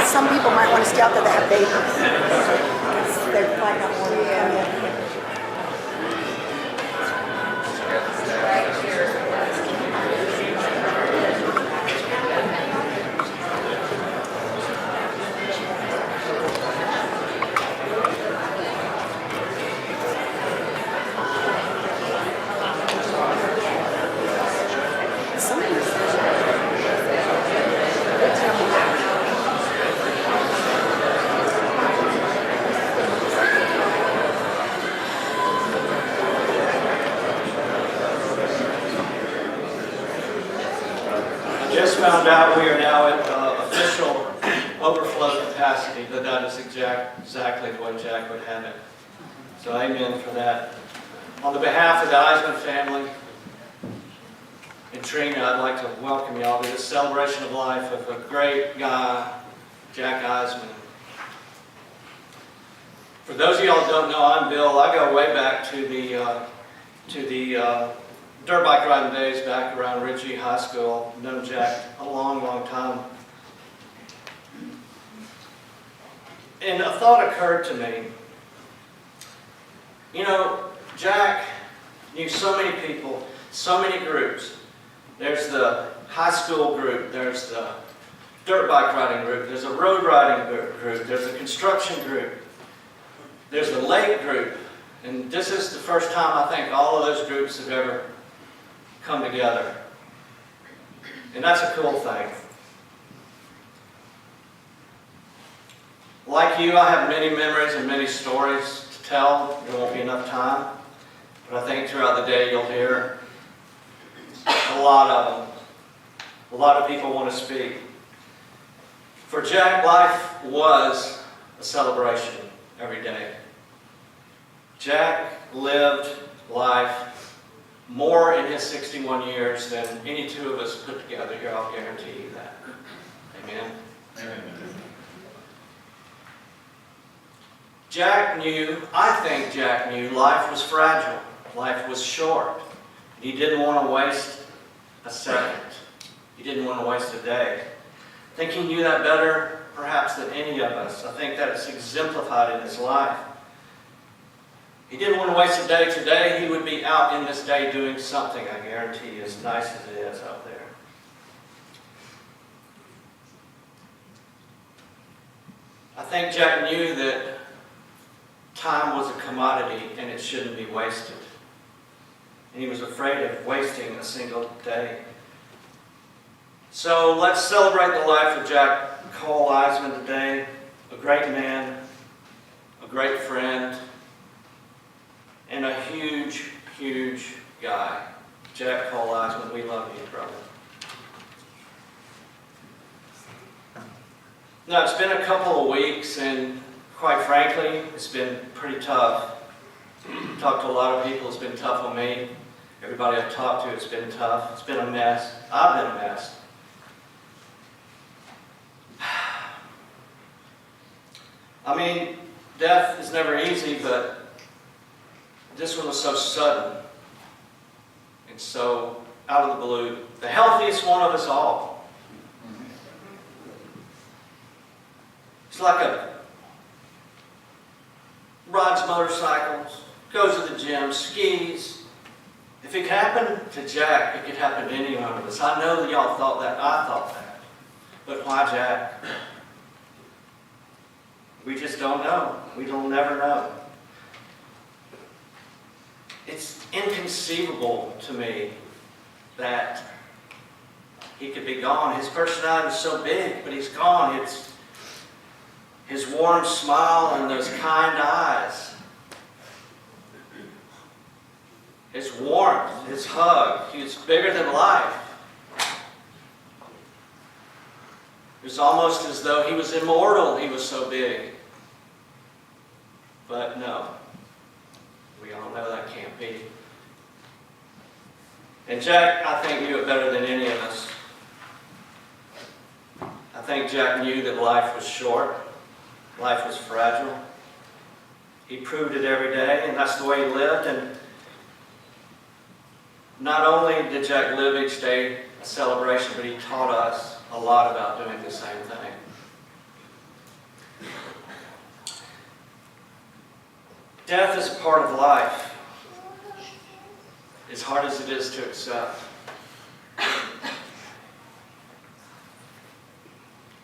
some people might want to stay out there that have babies. Because they're probably not wanting to come in. Found out we are now at official overflow capacity, but that is exactly the way Jack would have it. So amen for that. On the behalf of the Eiseman family and Trina, I'd like to welcome y'all to this celebration of life of a great guy, Jack Eiseman. For those of y'all who don't know, I'm Bill. I go way back to the dirt bike riding days back around Ritchie High School. Known Jack a long, long time. And a thought occurred to me. You know, Jack knew so many people, so many groups. There's the high school group, there's the dirt bike riding group, there's a road riding group, there's a construction group, there's the lake group. And this is the first time I think all of those groups have ever come together. And that's a cool thing. Like you, I have many memories and many stories to tell. There won't be enough time. But I think throughout the day you'll hear a lot of them. A lot of people want to speak. For Jack, life was a celebration every day. Jack lived life more in his 61 years than any two of us put together here, I'll guarantee you that. Amen? Amen. I think Jack knew life was fragile. Life was short. He didn't want to waste a second. He didn't want to waste a day. I think he knew that better, perhaps, than any of us. I think that it's exemplified in his life. He didn't want to waste a day today. He would be out in this day doing something, I guarantee you, as nice as it is out there. I think Jack knew that time was a commodity and it shouldn't be wasted. And he was afraid of wasting a single day. So let's celebrate the life of Jack Cole Eiseman today. A great man, a great friend, and a huge, huge guy. Jack Cole Eiseman, we love you, brother. Now, it's been a couple of weeks, and quite frankly, it's been pretty tough. Talked to a lot of people, it's been tough on me. Everybody I've talked to, it's been tough. It's been a mess. I've been a mess. I mean, death is never easy, but this one was so sudden and so out of the blue. The healthiest one of us all. It's like rides motorcycles, goes to the gym, skis. If it happened to Jack, it could happen to any one of us. I know that y'all thought that. I thought that. But why Jack? We just don't know. We'll never know. It's inconceivable to me that he could be gone. His personality was so big, but he's gone. It's his warm smile and those kind eyes. His warmth, his hug. He was bigger than life. It was almost as though he was immortal. He was so big. But no. We all know that can't be. And Jack, I think, knew it better than any of us. I think Jack knew that life was short. Life was fragile. He proved it every day, and that's the way he lived. And not only did Jack live each day a celebration, but he taught us a lot about doing the same thing. Death is a part of life, as hard as it is to accept.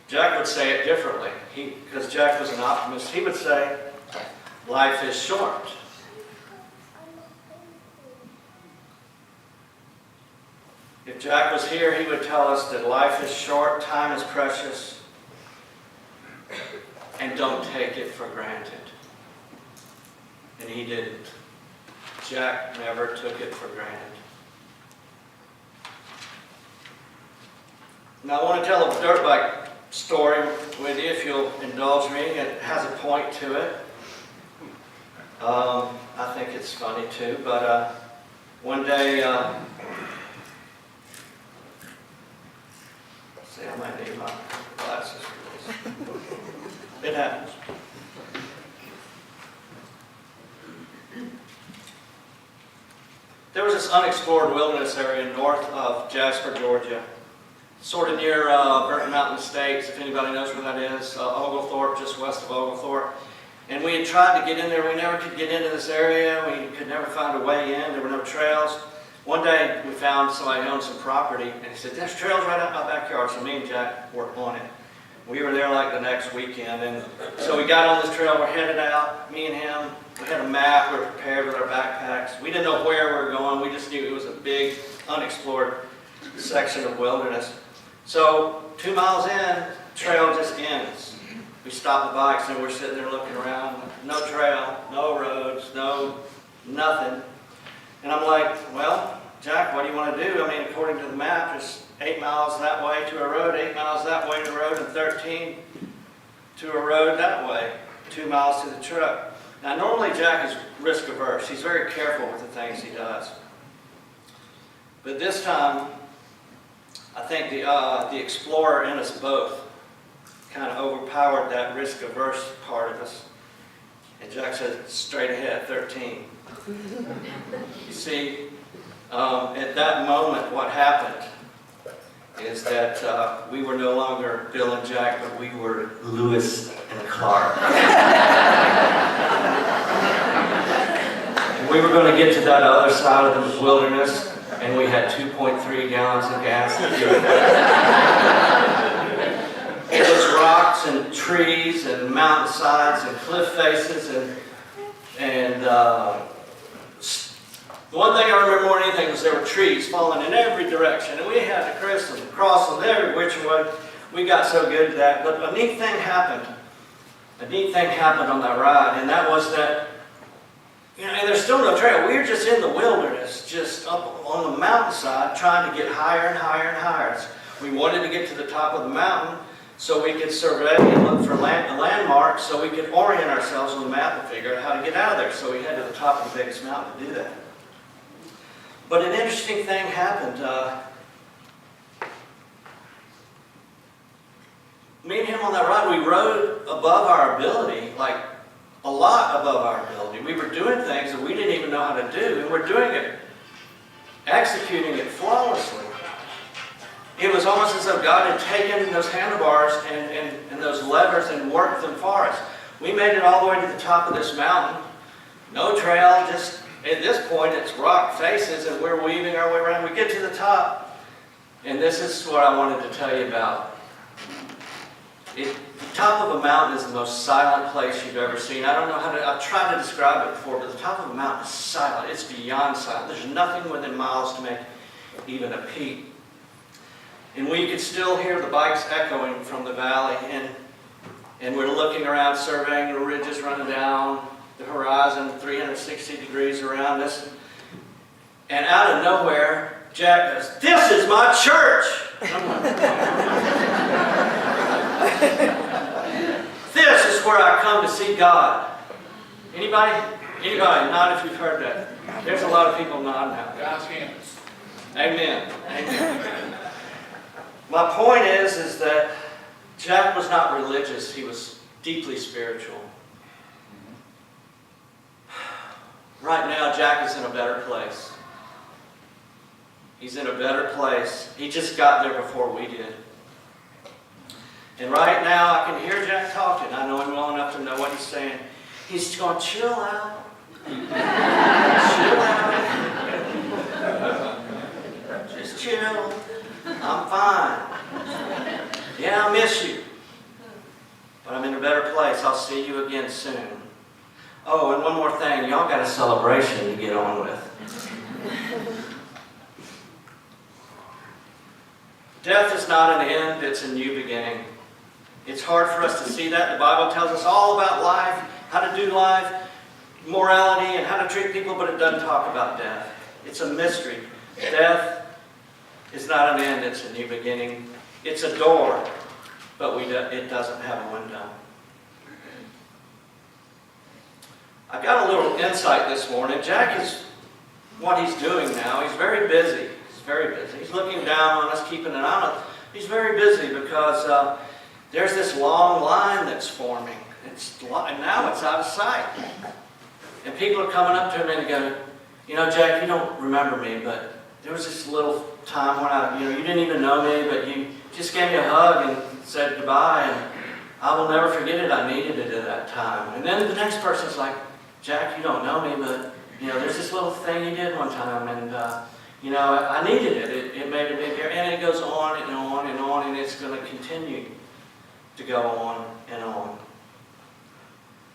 Jack would say it differently, because Jack was an optimist. He would say, life is short. If Jack was here, he would tell us that life is short, time is precious, and don't take it for granted. And he didn't. Jack never took it for granted. Now I want to tell a dirt bike story with you, if you'll indulge me. It has a point to it. I think it's funny too, but one day, see, I might need my glasses for this. It happens. There was this unexplored wilderness area north of Jasper, Georgia, sort of near Burton Mountain Estates, if anybody knows where that is, Oglethorpe, just west of Oglethorpe. And we had tried to get in there. We never could get into this area. We could never find a way in. There were no trails. One day we found somebody who owned some property, and he said, there's trails right out my backyard. So me and Jack were on it. We were there like the next weekend, and so we got on this trail. We're headed out, me and him. We had a map. We were prepared with our backpacks. We didn't know where we were going. We just knew it was a big, unexplored section of wilderness. So 2 miles in, the trail just ends. We stop the bikes, and we're sitting there looking around. No trail, no roads, nothing. And I'm like, well, Jack, what do you want to do? I mean, according to the map, there's 8 miles that way to a road, 8 miles that way to a road, and 13 to a road that way, 2 miles to the truck. Now, normally Jack is risk averse. He's very careful with the things he does. But this time, I think the explorer in us both kind of overpowered that risk averse part of us. And Jack said, straight ahead, 13. You see, at that moment, what happened is that we were no longer Bill and Jack, but we were Lewis and Clark. We were going to get to that other side of the wilderness, and we had 2.3 gallons of gas to do it. It was rocks and trees and mountainsides and cliff faces and the one thing I remember more than anything was there were trees falling in every direction, and we had to cross them every which way. We got so good at that. But a neat thing happened. A neat thing happened on that ride, and that was that, you know, and there's still no trail. We were just in the wilderness, just up on the mountainside, trying to get higher and higher and higher. We wanted to get to the top of the mountain so we could survey and look for landmarks, so we could orient ourselves on the map and figure out how to get out of there. So we head to the top of the biggest mountain to do that. But an interesting thing happened. Me and him on that ride, we rode above our ability, like a lot above our ability. We were doing things that we didn't even know how to do, and we're doing it, executing it flawlessly. It was almost as though God had taken those handlebars and those levers and worked them for us. We made it all the way to the top of this mountain. No trail, just at this point it's rock faces, and we're weaving our way around. We get to the top, and this is what I wanted to tell you about. The top of a mountain is the most silent place you've ever seen. I don't know how to, I've tried to describe it before, but the top of a mountain is silent. It's beyond silent. There's nothing within miles to make even a peep. And we could still hear the bikes echoing from the valley, and we're looking around, surveying the ridges running down the horizon, 360 degrees around us. And out of nowhere, Jack goes, "This is my church!" This is where I come to see God. Anybody? Anybody? Nod if you've heard that. There's a lot of people nodding now. God's hands. Amen. Amen. My point is that Jack was not religious. He was deeply spiritual. Right now, Jack is in a better place. He's in a better place. He just got there before we did. And right now, I can hear Jack talking. I know him well enough to know what he's saying. He's going, chill out. Chill out. Just chill. I'm fine. Yeah, I miss you. But I'm in a better place. I'll see you again soon. Oh, and one more thing. Y'all got a celebration to get on with. Death is not an end, it's a new beginning. It's hard for us to see that. The Bible tells us all about life, how to do life, morality, and how to treat people, but it doesn't talk about death. It's a mystery. Death is not an end, it's a new beginning. It's a door, but it doesn't have a window. I got a little insight this morning. Jack is what he's doing now. He's very busy. He's very busy. He's looking down on us, keeping an eye on us. He's very busy because there's this long line that's forming. And now it's out of sight. And people are coming up to him and go, you know, Jack, you don't remember me, but there was this little time when you didn't even know me, but you just gave me a hug and said goodbye, and I will never forget it. I needed it at that time. And then the next person's like, Jack, you don't know me, but there's this little thing you did one time, and I needed it. It made a big difference, and it goes on and on and on, and it's going to continue to go on and on.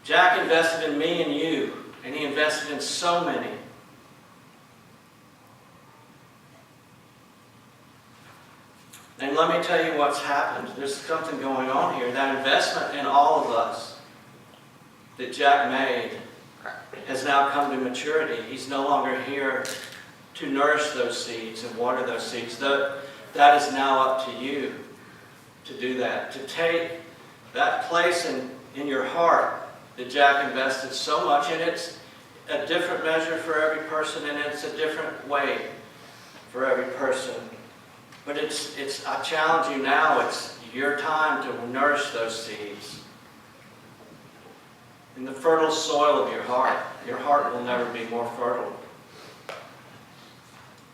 Jack invested in me and you, and he invested in so many. And let me tell you what's happened. There's something going on here. That investment in all of us that Jack made has now come to maturity. He's no longer here to nourish those seeds and water those seeds. That is now up to you to do that. To take that place in your heart that Jack invested so much in. It's a different measure for every person, and it's a different way for every person. But I challenge you now, it's your time to nourish those seeds. In the fertile soil of your heart will never be more fertile.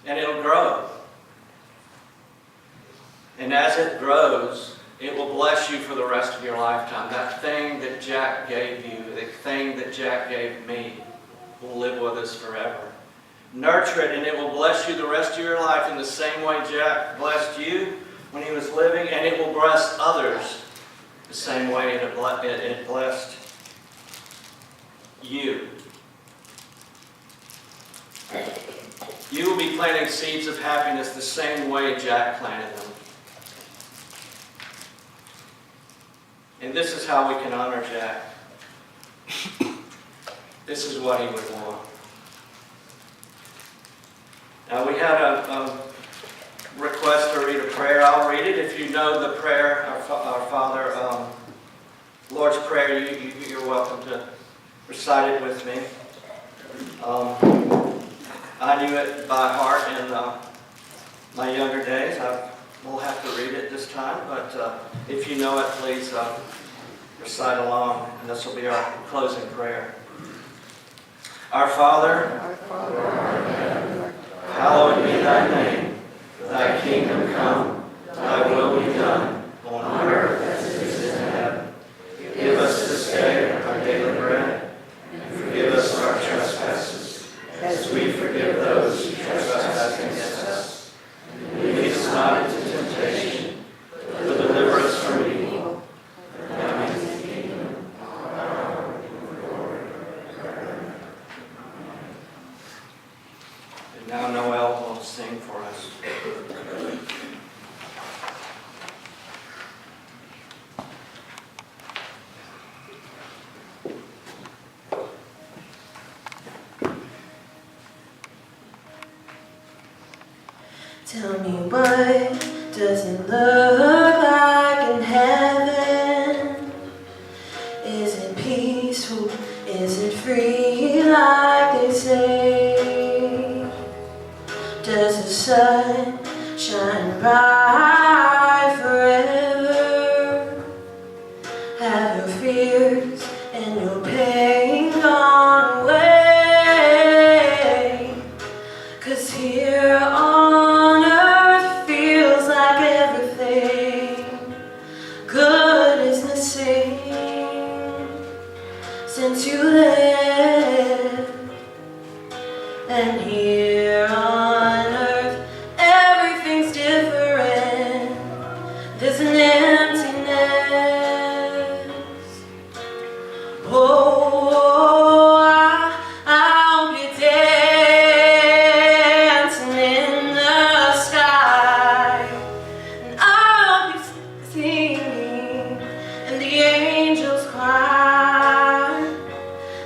And it'll grow. And as it grows, it will bless you for the rest of your lifetime. That thing that Jack gave you, the thing that Jack gave me, will live with us forever. Nurture it, and it will bless you the rest of your life in the same way Jack blessed you when he was living, and it will bless others the same way it blessed you. You will be planting seeds of happiness the same way Jack planted them. And this is how we can honor Jack. This is what he would want. Now we had a request to read a prayer. I'll read it. If you know the prayer, our Father, Lord's Prayer, you're welcome to recite it with me. I knew it by heart in my younger days. I will have to read it this time, but if you know it, please recite along, and this will be our closing prayer. Our Father, hallowed be thy name. Thy kingdom come, thy will be done, on earth as it is in heaven. Give us this day our daily bread, and forgive us our trespasses, as we forgive those who trespass against us. And lead us not into temptation, but deliver us from evil. For thine is the kingdom, power, and glory forever. And now Noel will sing for us. Tell me, what does it look like in heaven? Is it peaceful? Is it free like they say? Does the sun shine bright forever? Have your fears and your pain gone away? 'Cause here on earth feels like everything missing since you left. And here on earth, everything's different. There's an emptiness. Oh, I hope you're dancing in the sky. And I hope you're singing, and the angels cry.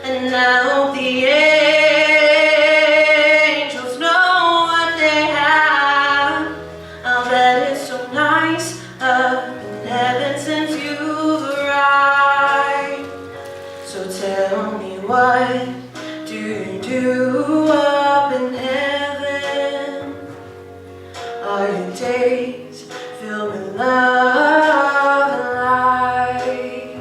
And I hope the angels know what they have. I'll bet it's so nice up in heaven since you've arrived. So tell me, what do you do up in heaven? Are your days filled with love and light?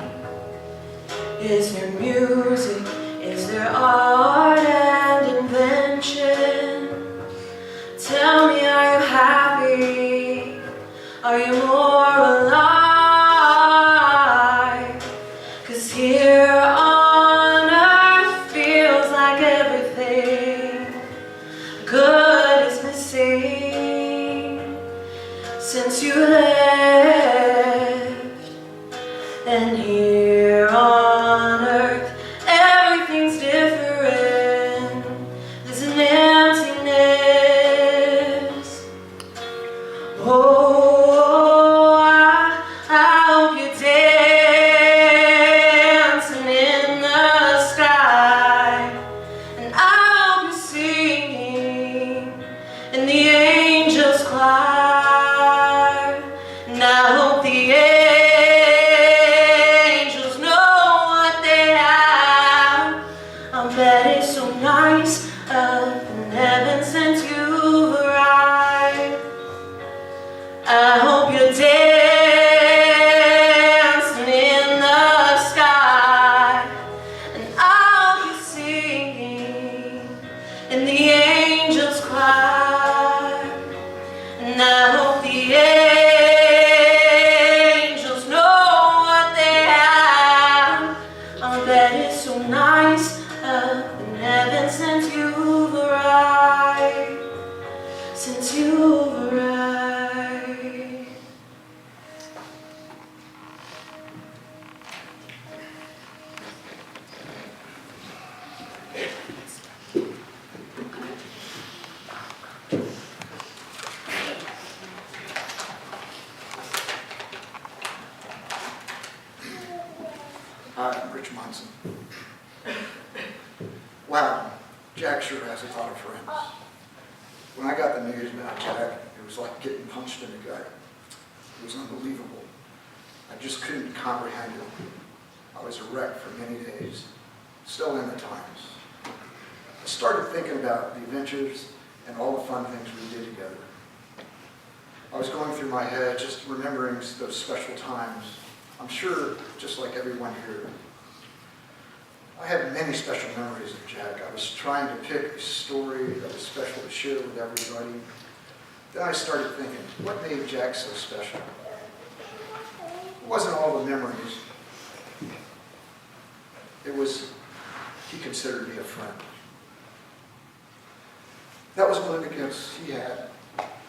Is there music? Is there art and invention? Tell me, are you happy? Are you more alive? 'Cause here on earth feels like everything good is missing since you left. And here on earth everything's different. There's an emptiness. Oh, I hope you're dancing in the sky. And I hope you're singing, and the angels choir. And I hope the angels know what they have. I'll bet it's so nice up in heaven since you've arrived. I hope you're dancing in the sky. And I hope you're singing, and the angels cry. And I hope the angels know what they have. I'll bet it's so nice up in heaven since you've arrived. Since you've arrived. Hi, I'm Rich Munson. Wow, Jack sure has a lot of friends. When I got the news about Jack, it was like getting punched in the gut. It was unbelievable. I just couldn't comprehend it. I was a wreck for many days, still in the times. I started thinking about the adventures and all the fun things we did together. I was going through my head, just remembering those special times. I'm sure, just like everyone here, I have many special memories of Jack. I was trying to pick a story that was special to share with everybody. Then I started thinking, what made Jack so special? It wasn't all the memories. It was, he considered me a friend. That was one of the gifts he had,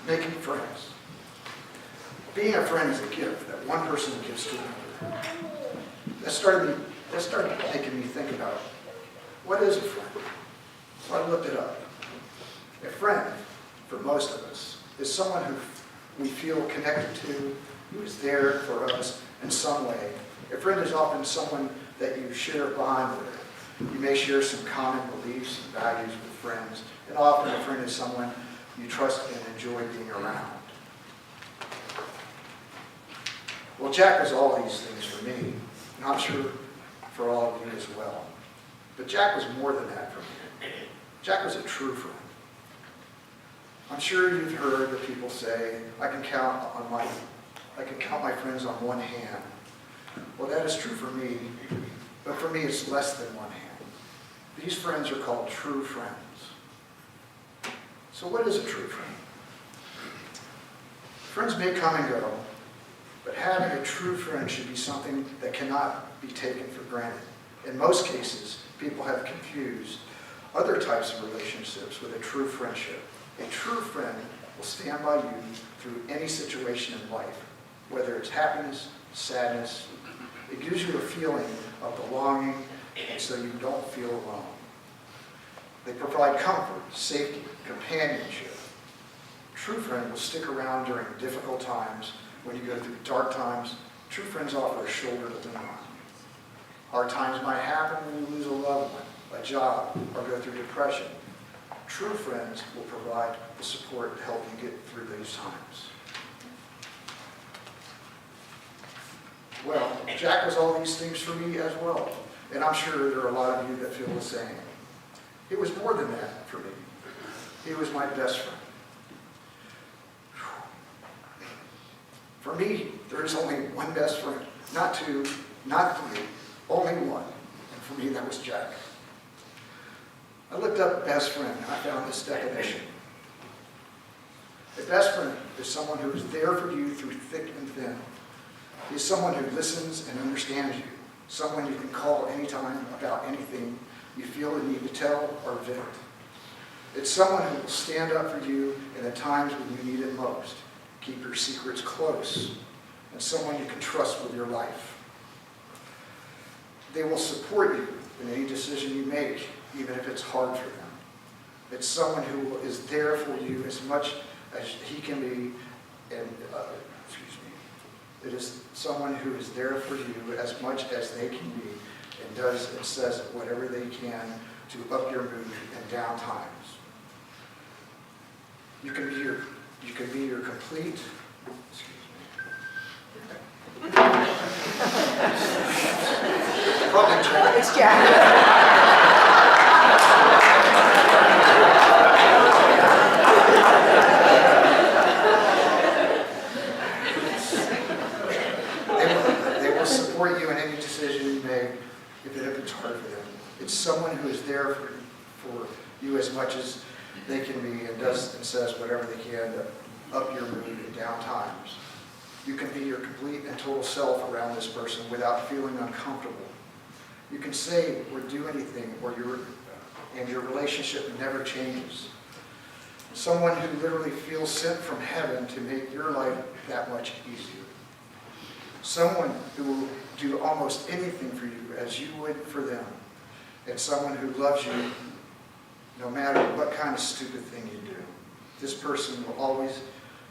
making friends. Being a friend is a gift that one person gives to another. That started making me think about, what is a friend? So I looked it up. A friend, for most of us, is someone who we feel connected to, who is there for us in some way. A friend is often someone that you share a bond with. You may share some common beliefs and values with friends, and often a friend is someone you trust and enjoy being around. Well, Jack was all these things for me, and I'm sure for all of you as well. But Jack was more than that for me. Jack was a true friend. I'm sure you've heard the people say, I can count my friends on one hand. Well, that is true for me, but for me it's less than one hand. These friends are called true friends. So what is a true friend? Friends may come and go, But having a true friend should be something that cannot be taken for granted. In most cases, people have confused other types of relationships with a true friendship. A true friend will stand by you through any situation in life, whether it's happiness, sadness. It gives you a feeling of belonging, and so you don't feel alone. They provide comfort, safety, companionship. True friend will stick around during difficult times. When you go through dark times, true friends offer a shoulder to lean on. Hard times might happen when you lose a loved one, a job, or go through depression. True friends will provide the support to help you get through those times. Well, Jack was all these things for me as well, and I'm sure there are a lot of you that feel the same. He was more than that for me. He was my best friend. For me, there is only one best friend. Not two, not three, only one. And for me, that was Jack. I looked up best friend and I found this definition. A best friend is someone who is there for you through thick and thin. He is someone who listens and understands you. Someone you can call anytime about anything you feel the need to tell or vent. It's someone who will stand up for you in the times when you need it most. Keep your secrets close, and someone you can trust with your life. They will support you in any decision you make, even if it's hard for them. It's someone who is there for you as much as he can be, and it is someone who is there for you as much as they can be, and does and says whatever they can to up your mood in down times. You can be your complete, Probably Jack. It's Jack. They will support you in any decision you make, even if it's hard for them. It's someone who is there for you as much as they can be, and does and says whatever they can to up your mood in down times. You can be your complete and total self around this person without feeling uncomfortable. You can say or do anything, and your relationship never changes. Someone who literally feels sent from heaven to make your life that much easier. Someone who will do almost anything for you as you would for them. And someone who loves you no matter what kind of stupid thing you do. This person will always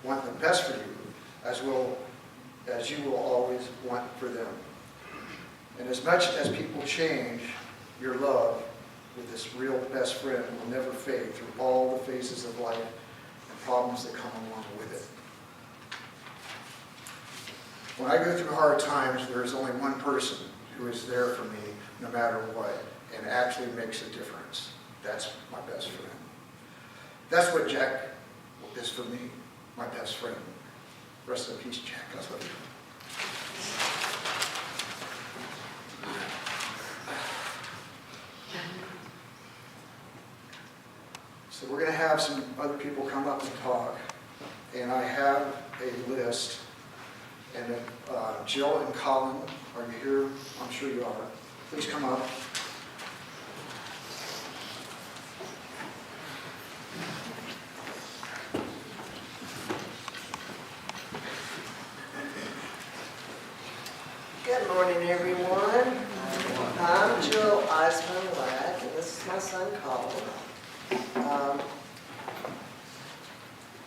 want the best for you, as you will always want for them. And as much as people change, your love with this real best friend will never fade through all the phases of life and problems that come along with it. When I go through hard times, there is only one person who is there for me no matter what, and actually makes a difference. That's my best friend. That's what Jack is for me, my best friend. Rest in peace, Jack. I love you. So we're going to have some other people come up and talk. And I have a list. And Jill and Colin, are you here? I'm sure you are. Please come up. Good morning, everyone. I'm Jill Eiseman, and this is my son, Colin.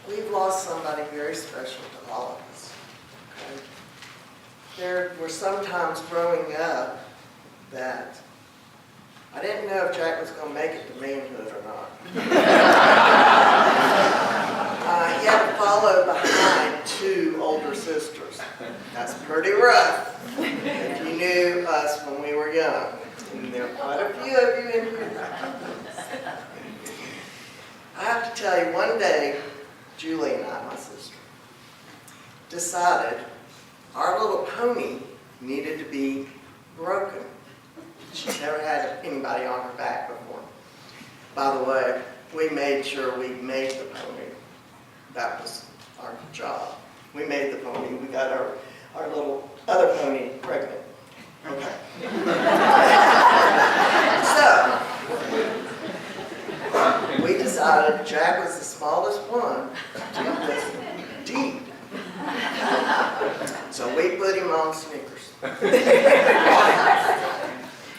We've lost somebody very special to all of us. Okay? There were some times growing up that I didn't know if Jack was going to make it to manhood or not. He had to follow behind two older sisters. That's pretty rough. If you knew us when we were young, and there are quite a few of you in here. I have to tell you, one day, Julie and I, my sister, decided our little pony needed to be broken. She's never had anybody on her back before. By the way, we made sure we made the pony. That was our job. We made the pony. We got our little other pony pregnant. Okay. So, we decided Jack was the smallest one to do this deed. So we put him on Snickers.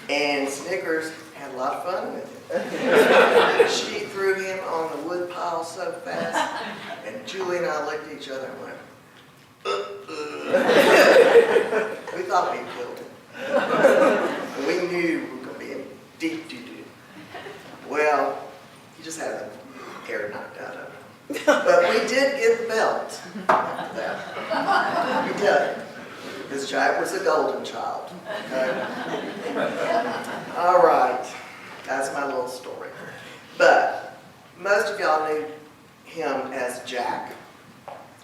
And Snickers had a lot of fun with him. She threw him on the wood pile so fast, and Julie and I looked at each other and went, We thought we killed him. We knew we were going to be in deep doo-doo. Well, he just had the air knocked out of him. But we did get the belt after that. We did. Because Jack was a golden child. Okay? All right. That's my little story. But most of y'all knew him as Jack.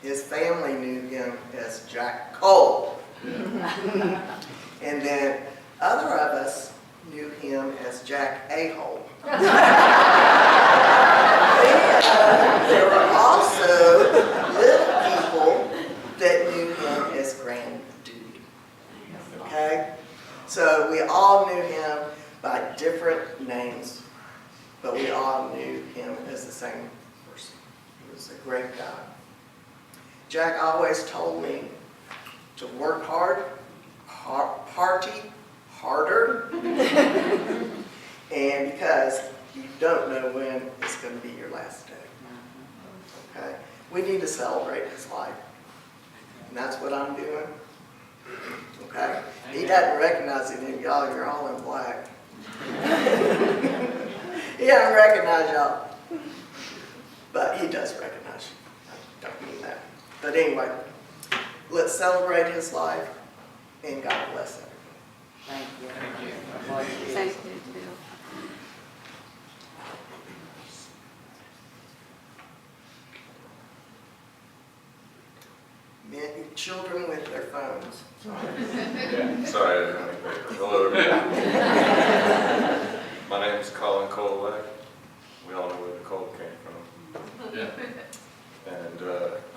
His family knew him as Jack Cole. And then other of us knew him as Jack A-hole. There were also little people that knew him as Grand Dude. Okay? So we all knew him by different names, but we all knew him as the same person. He was a great guy. Jack always told me to work hard, party harder, and because you don't know when it's going to be your last day. Okay? We need to celebrate his life. And that's what I'm doing. Okay? He doesn't recognize any of y'all. You're all in black. He doesn't recognize y'all. But he does recognize you. I don't mean that. But anyway, let's celebrate his life, and God bless everybody. Thank you. Thank you, too. Children with their phones. Yeah, sorry, I didn't have any paper. Hello, everybody. My name is Colin Kolak. We all know where the cold came from. Yeah. And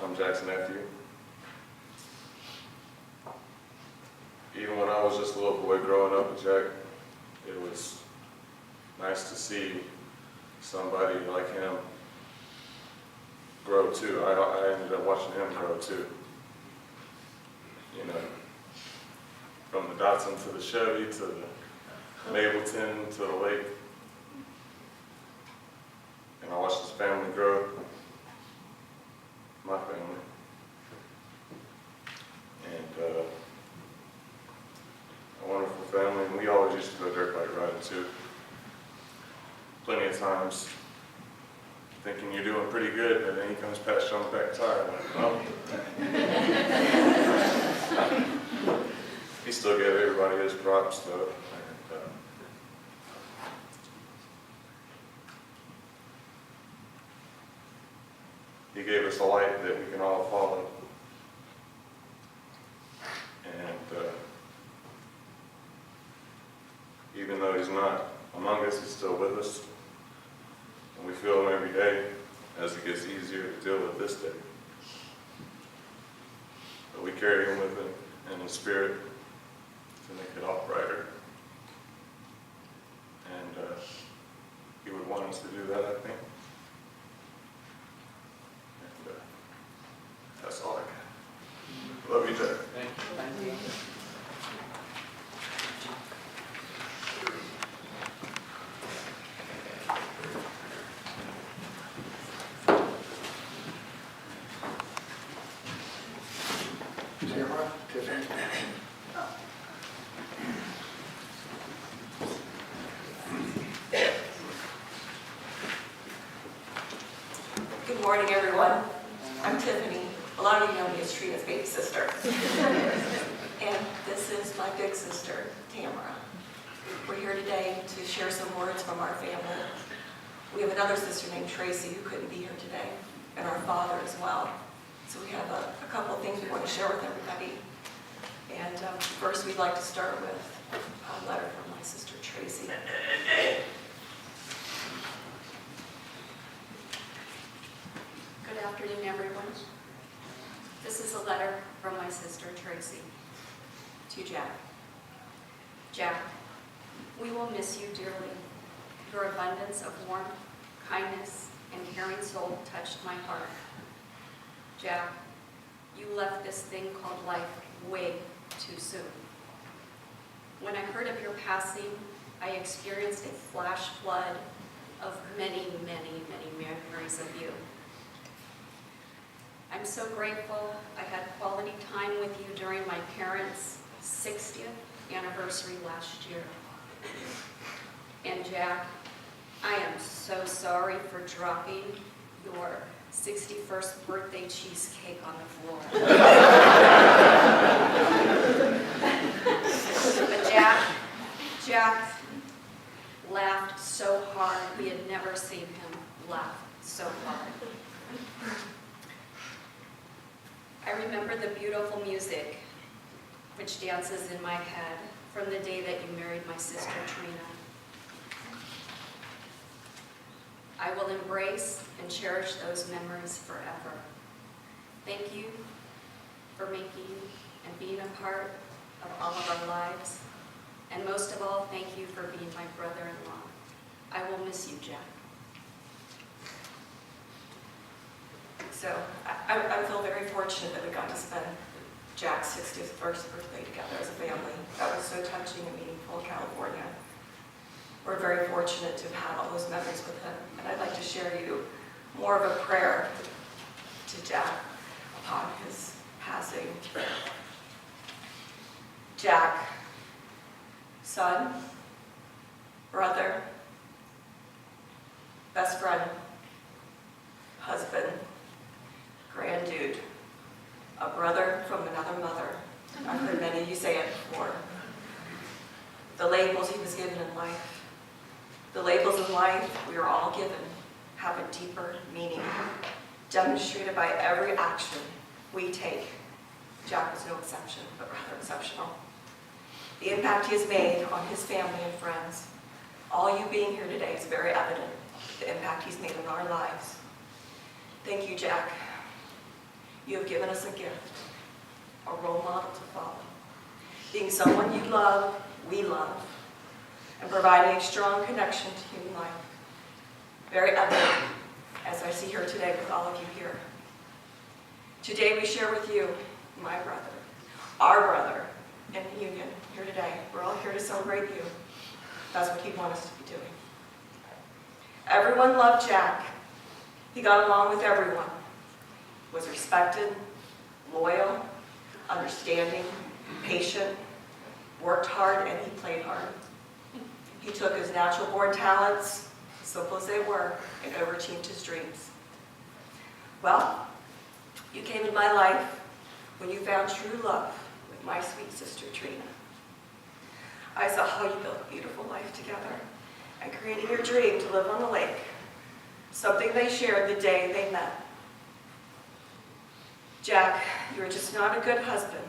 I'm Jack's nephew. Even when I was just a little boy growing up with Jack, it was nice to see somebody like him grow too. I ended up watching him grow too. You know, from the Datsun to the Chevy to the Mapleton to the lake. And I watched his family grow, my family. And a wonderful family, and we always used to go dirt bike riding too. Plenty of times thinking you're doing pretty good, but then he comes past you on the back tire. Like, oh. He still gave everybody his props though. And, he gave us a light that we can all follow. And even though he's not among us, he's still with us. And we feel him every day as it gets easier to deal with this day. But we carry him with him in his spirit to make it all brighter. And he would want us to do that, I think. And that's all I got. Love you, Jack. Thank you. Thank you. Tamara, Tiffany. Good morning, everyone. I'm Tiffany. A lot of you know me as Trina's baby sister. And this is my big sister, Tamara. We're here today to share some words from our family. We have another sister named Tracy who couldn't be here today, and our father as well. So we have a couple of things we want to share with everybody. And first, we'd like to start with a letter from my sister Tracy. Good afternoon, everyone. This is a letter from my sister Tracy to Jack. Jack, we will miss you dearly. Your abundance of warmth, kindness, and caring soul touched my heart. Jack, you left this thing called life way too soon. When I heard of your passing, I experienced a flash flood of many, many, many memories of you. I'm so grateful I had quality time with you during my parents' 60th anniversary last year. And Jack, I am so sorry for dropping your 61st birthday cheesecake on the floor. But Jack laughed so hard, we had never seen him laugh so hard. I remember the beautiful music which dances in my head from the day that you married my sister Trina. I will embrace and cherish those memories forever. Thank you for making and being a part of all of our lives. And most of all, thank you for being my brother-in-law. I will miss you, Jack. So I feel very fortunate that we got to spend Jack's 61st birthday together as a family. That was so touching and meaningful in California. We're very fortunate to have had all those memories with him. And I'd like to share you more of a prayer to Jack upon his passing. Jack, son, brother, best friend, husband, grand dude, a brother from another mother. I've heard many of you say it before. The labels he was given in life. The labels in life we are all given have a deeper meaning, demonstrated by every action we take. Jack was no exception, but rather exceptional. The impact he has made on his family and friends. All you being here today is very evident, the impact he's made on our lives. Thank you, Jack. You have given us a gift, a role model to follow. Being someone you love, we love, and providing a strong connection to human life. Very evident, as I see here today with all of you here. Today we share with you, my brother, our brother, in the union here today. We're all here to celebrate you. That's what he wants us to be doing. Everyone loved Jack. He got along with everyone. Was respected, loyal, understanding, patient, worked hard, and he played hard. He took his natural born talents, simple as they were, and overachieved his dreams. Well, you came in my life when you found true love with my sweet sister Trina. I saw how you built a beautiful life together and created your dream to live on the lake, something they shared the day they met. Jack, you are just not a good husband,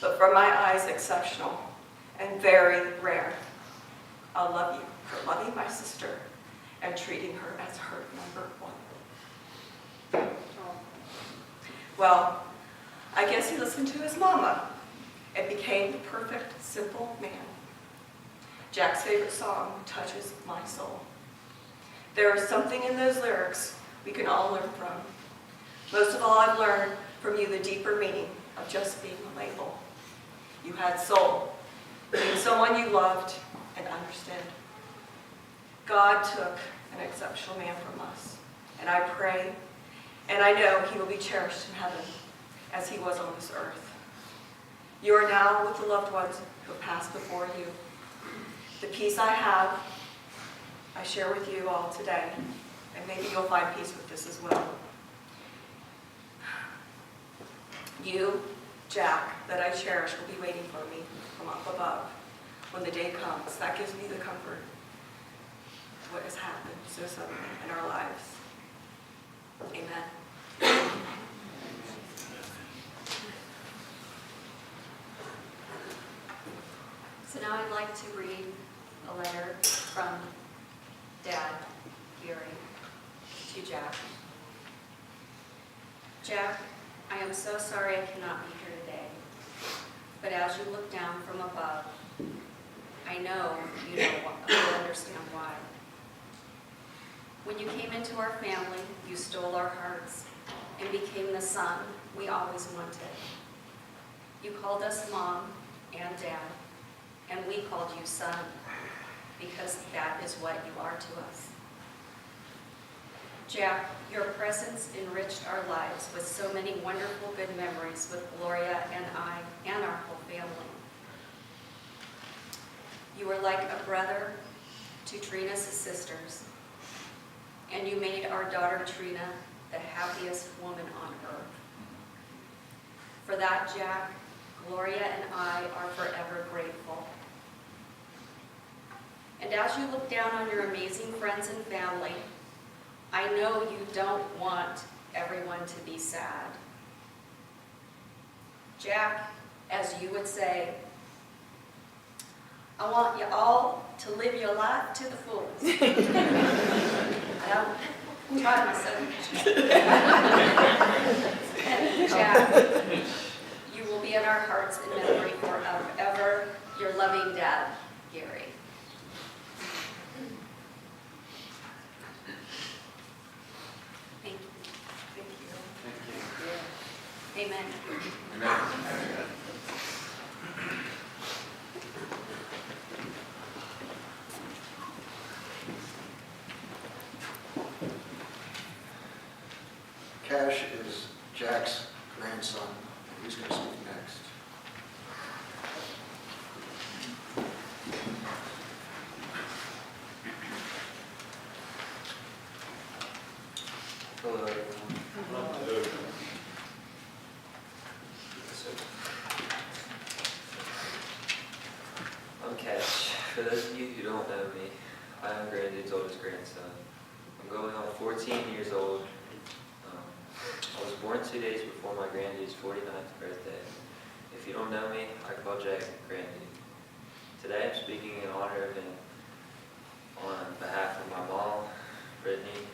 but from my eyes, exceptional and very rare. I'll love you for loving my sister and treating her as her number one. Well, I guess he listened to his mama and became the perfect, simple man. Jack's favorite song touches my soul. There is something in those lyrics we can all learn from. Most of all, I've learned from you the deeper meaning of just being a label. You had soul, being someone you loved and understood. God took an exceptional man from us, and I pray, and I know he will be cherished in heaven as he was on this earth. You are now with the loved ones who have passed before you. The peace I have, I share with you all today, and maybe you'll find peace with this as well. You, Jack, that I cherish will be waiting for me from up above when the day comes. That gives me the comfort of what has happened so suddenly in our lives. Amen. So now I'd like to read a letter from Dad, Gary, to Jack. Jack, I am so sorry I cannot be here today. But as you look down from above, I know you understand why. When you came into our family, you stole our hearts and became the son we always wanted. You called us Mom and Dad, and we called you son, because that is what you are to us. Jack, your presence enriched our lives with so many wonderful good memories with Gloria and I and our whole family. You were like a brother to Trina's sisters, and you made our daughter Trina the happiest woman on earth. For that, Jack, Gloria and I are forever grateful. And as you look down on your amazing friends and family, I know you don't want everyone to be sad. Jack, as you would say, I want you all to live your life to the fullest. I'm trying myself. And Jack, you will be in our hearts and memory forever. Your loving dad, Gary. Thank you. Thank you. Amen. Cash is Jack's grandson. He's going to speak next. Hello, everyone. I'm Cash. For those of you who don't know me, I am Granddad's oldest grandson. I'm going on 14 years old. I was born 2 days before my granddad's 49th birthday. If you don't know me, I call Jack Granddad. Today I'm speaking in honor of him on behalf of my mom, Brittany,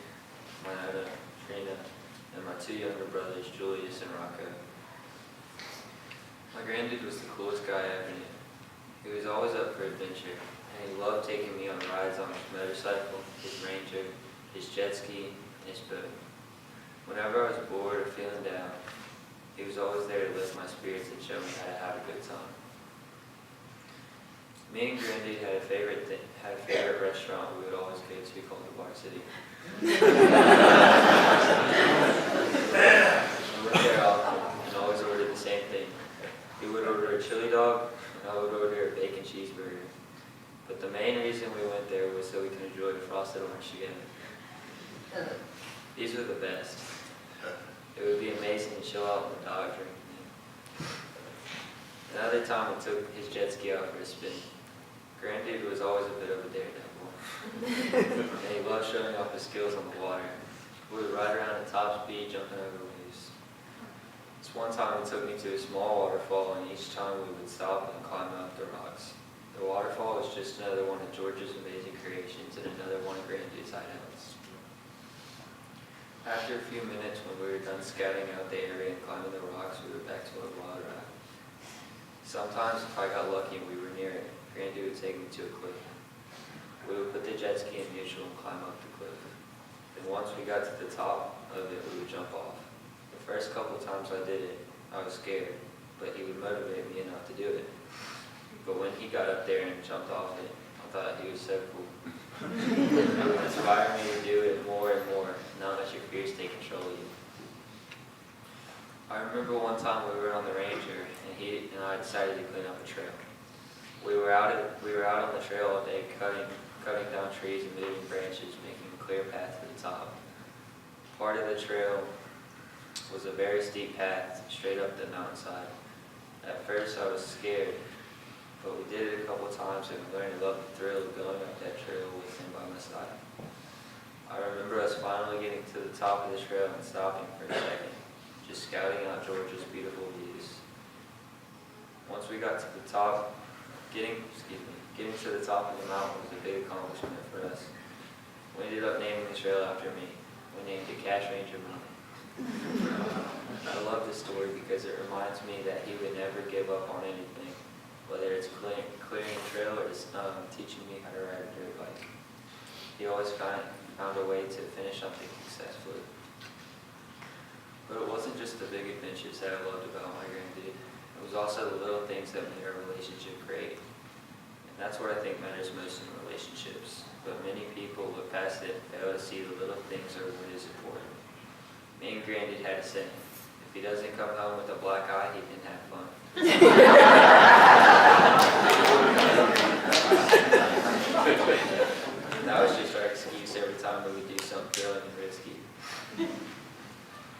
my Nona, Trina, and my two younger brothers, Julius and Rocco. My granddad was the coolest guy I ever knew. He was always up for adventure, and he loved taking me on rides on his motorcycle, his Ranger, his jet ski, and his boat. Whenever I was bored or feeling down, he was always there to lift my spirits and show me how to have a good time. Me and Granddad had a favorite restaurant we would always go to called the Bar City. We went there often and always ordered the same thing. He would order a chili dog, and I would order a bacon cheeseburger. But the main reason we went there was so we could enjoy the frosted orange together. These were the best. It would be amazing to chill out in the dog drink. Another time we took his jet ski out for a spin. Granddad was always a bit of a daredevil. And he loved showing off his skills on the water. We would ride around at top speed, jumping over waves. This one time he took me to a small waterfall, and each time we would stop and climb up the rocks. The waterfall was just another one of George's amazing creations and another one of Granddad's hideouts. After a few minutes, when we were done scouting out the area and climbing the rocks, we were back to our wild ride. Sometimes, if I got lucky and we were near it, Granddad would take me to a cliff. We would put the jet ski in neutral and climb up the cliff. Then once we got to the top of it, we would jump off. The first couple of times I did it, I was scared, but he would motivate me enough to do it. But when he got up there and jumped off it, I thought he was so cool. It would inspire me to do it more and more, now that your fears take control of you. I remember one time we were on the Ranger, and he and I decided to clean up a trail. We were out on the trail all day, cutting down trees and moving branches, making a clear path to the top. Part of the trail was a very steep path straight up the mountainside. At first I was scared, but we did it a couple times and we learned to love the thrill of going up that trail with him by my side. I remember us finally getting to the top of the trail and stopping for a second, just scouting out George's beautiful views. Once we got to the top, getting to the top of the mountain was a big accomplishment for us. We ended up naming the trail after me. We named it Cash Ranger Mountain. I love this story because it reminds me that he would never give up on anything, whether it's clearing a trail or just teaching me how to ride a dirt bike. He always found a way to finish something successfully. But it wasn't just the big adventures that I loved about my granddad. It was also the little things that made our relationship great. And that's what I think matters most in relationships. But many people look past it and fail to see the little things or what is important. Me and Granddad had a saying, if he doesn't come home with a black eye, he didn't have fun. That was just our excuse every time we would do something thrilling and risky.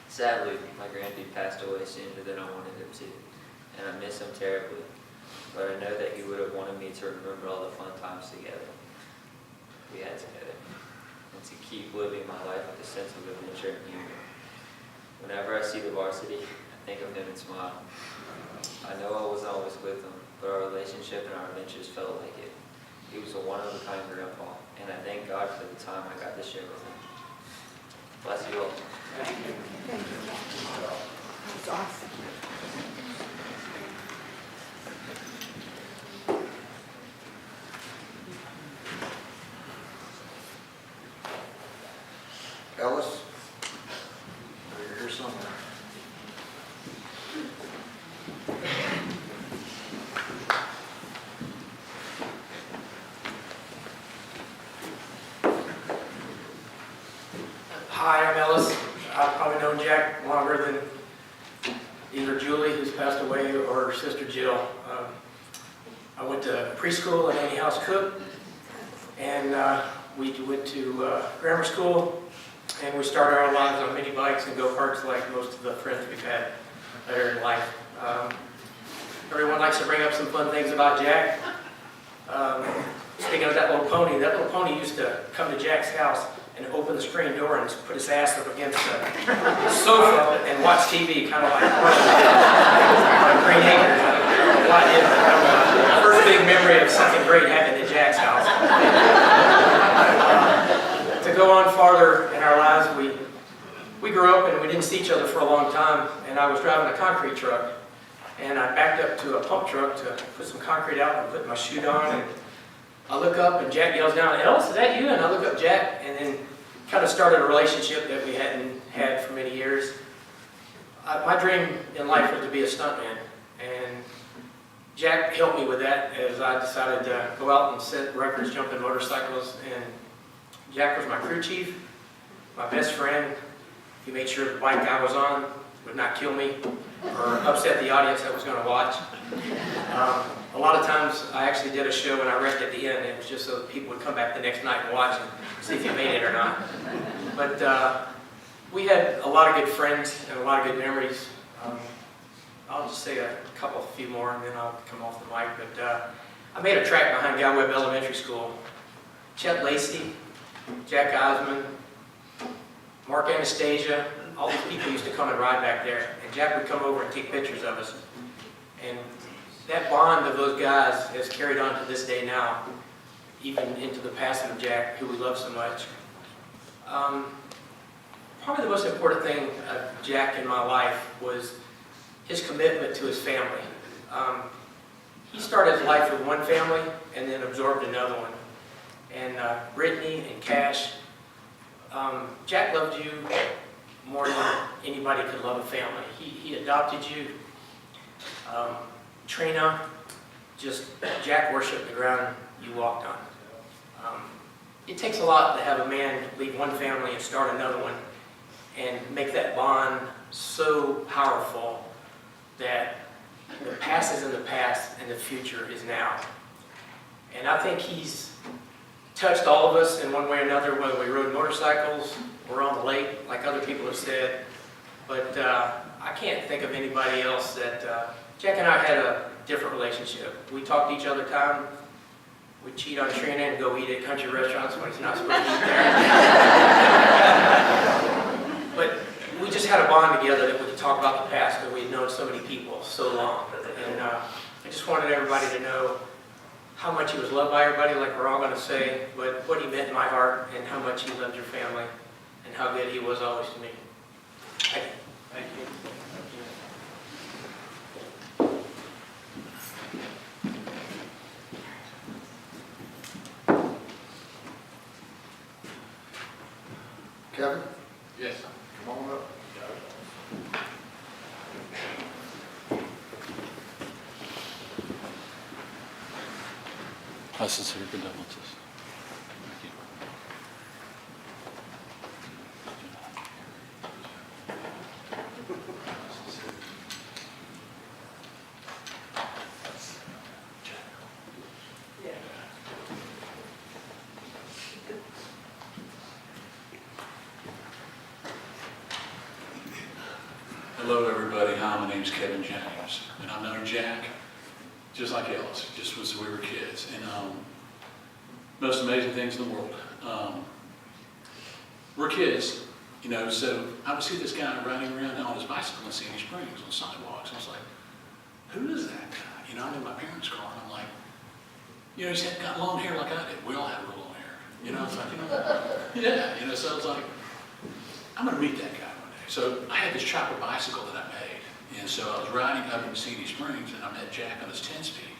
Sadly, my granddad passed away sooner than I wanted him to, and I miss him terribly. But I know that he would have wanted me to remember all the fun times together we had together, and to keep living my life with a sense of adventure and humor. Whenever I see the varsity, I think of him and smile. I know I wasn't always with him, but our relationship and our adventures felt like it. He was a one-of-a-kind grandpa, and I thank God for the time I got to share with him. Bless you all. Thank you. That's awesome. Ellis, you're here somewhere. Hi, I'm Ellis. I've probably known Jack longer than either Julie, who's passed away, or her sister Jill. I went to preschool at Annie House Cook, and we went to grammar school, and we started our lives on mini bikes and go-karts like most of the friends we've had later in life. Everyone likes to bring up some fun things about Jack. Speaking of that little pony used to come to Jack's house and open the screen door and put his ass up against the sofa and watch TV, kind of like Green Acres. First big memory of something great happened at Jack's house. To go on farther in our lives, we grew up and we didn't see each other for a long time, and I was driving a concrete truck, and I backed up to a pump truck to put some concrete out and put my chute on, and I look up and Jack yells down, "Ellis, is that you?" And I look up Jack, and then kind of started a relationship that we hadn't had for many years. My dream in life was to be a stuntman, and Jack helped me with that as I decided to go out and set records jumping motorcycles. And Jack was my crew chief, my best friend. He made sure the bike I was on would not kill me or upset the audience that was going to watch. A lot of times I actually did a show and I wrecked at the end. It was just so that people would come back the next night and watch and see if you made it or not. But we had a lot of good friends and a lot of good memories. I'll just say a few more and then I'll come off the mic. But I made a track behind Guy Webb Elementary School. Chet Lacey, Jack Eiseman, Mark Anastasia, all these people used to come and ride back there. And Jack would come over and take pictures of us. And that bond of those guys has carried on to this day now, even into the passing of Jack, who we love so much. Probably the most important thing of Jack in my life was his commitment to his family. He started his life with one family and then absorbed another one. And Brittany and Cash, Jack loved you more than anybody could love a family. He adopted you. Trina, Jack worshiped the ground you walked on. It takes a lot to have a man leave one family and start another one and make that bond so powerful that the past is in the past and the future is now. And I think he's touched all of us in one way or another, whether we rode motorcycles or on the lake, like other people have said. But I can't think of anybody else that... Jack and I had a different relationship. We talked to each other time. We'd cheat on Trina and go eat at country restaurants when he's not supposed to eat there. But we just had a bond together that we could talk about the past, but we had known so many people so long. And I just wanted everybody to know how much he was loved by everybody, like we're all going to say, but what he meant in my heart and how much he loved your family and how good he was always to me. Thank you. Kevin, Yes. come on up. My sincere condolences. Thank you. Hello, everybody. Hi, my name's Kevin James, and I've known Jack just like Ellis, just as we were kids. And most amazing things in the world. We're kids, you know, so I would see this guy riding around on his bicycle in Sandy Springs on sidewalks. I was like, who is that guy? You know, I'm in my parents' car, and I'm like, you know, he's got long hair like I did. We all had real long hair. You know, it's like, you know, yeah, you know, so I was like, I'm going to meet that guy one day. So I had this chopper bicycle that I made, and so I was riding up in Sandy Springs, and I met Jack on his 10-speed.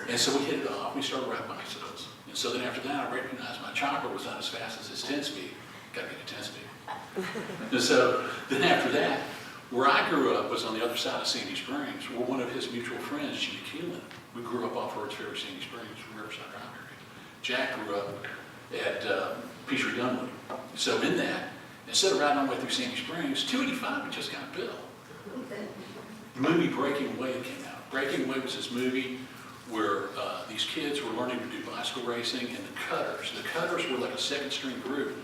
And so we hit it off. We started riding bicycles. And so then after that, I recognized my chopper was not as fast as his 10-speed. Got to get a 10-speed. And so then after that, where I grew up was on the other side of Sandy Springs, where one of his mutual friends, Jimmy Keelan, we grew up off Earth's Ferry, Sandy Springs, Riverside Drive area. Jack grew up at Peachtree Dunwoody. So in that, instead of riding all the way through Sandy Springs, 285 had just got built. The movie Breaking Away came out. Breaking Away was this movie where these kids were learning to do bicycle racing, and the Cutters were like a second string group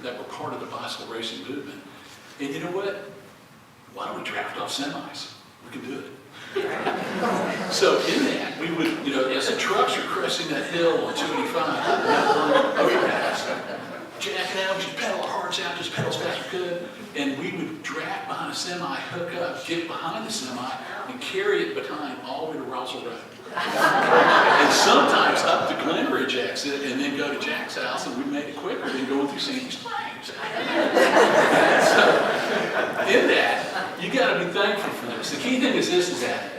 that were part of the bicycle racing movement. And you know what? Why don't we draft off semis? We can do it. So in that, we would, you know, as the trucks are cresting that hill on 285, overpass, Jack and I would just pedal our hearts out, just pedal as fast as we could, and we would drag behind a semi, hook up, get behind the semi, and carry it behind all the way to Russell Road. And sometimes up to Glenridge exit, and then go to Jack's house, and we made it quicker than going through Sandy Springs. So in that, you got to be thankful for this. The key thing is this: is that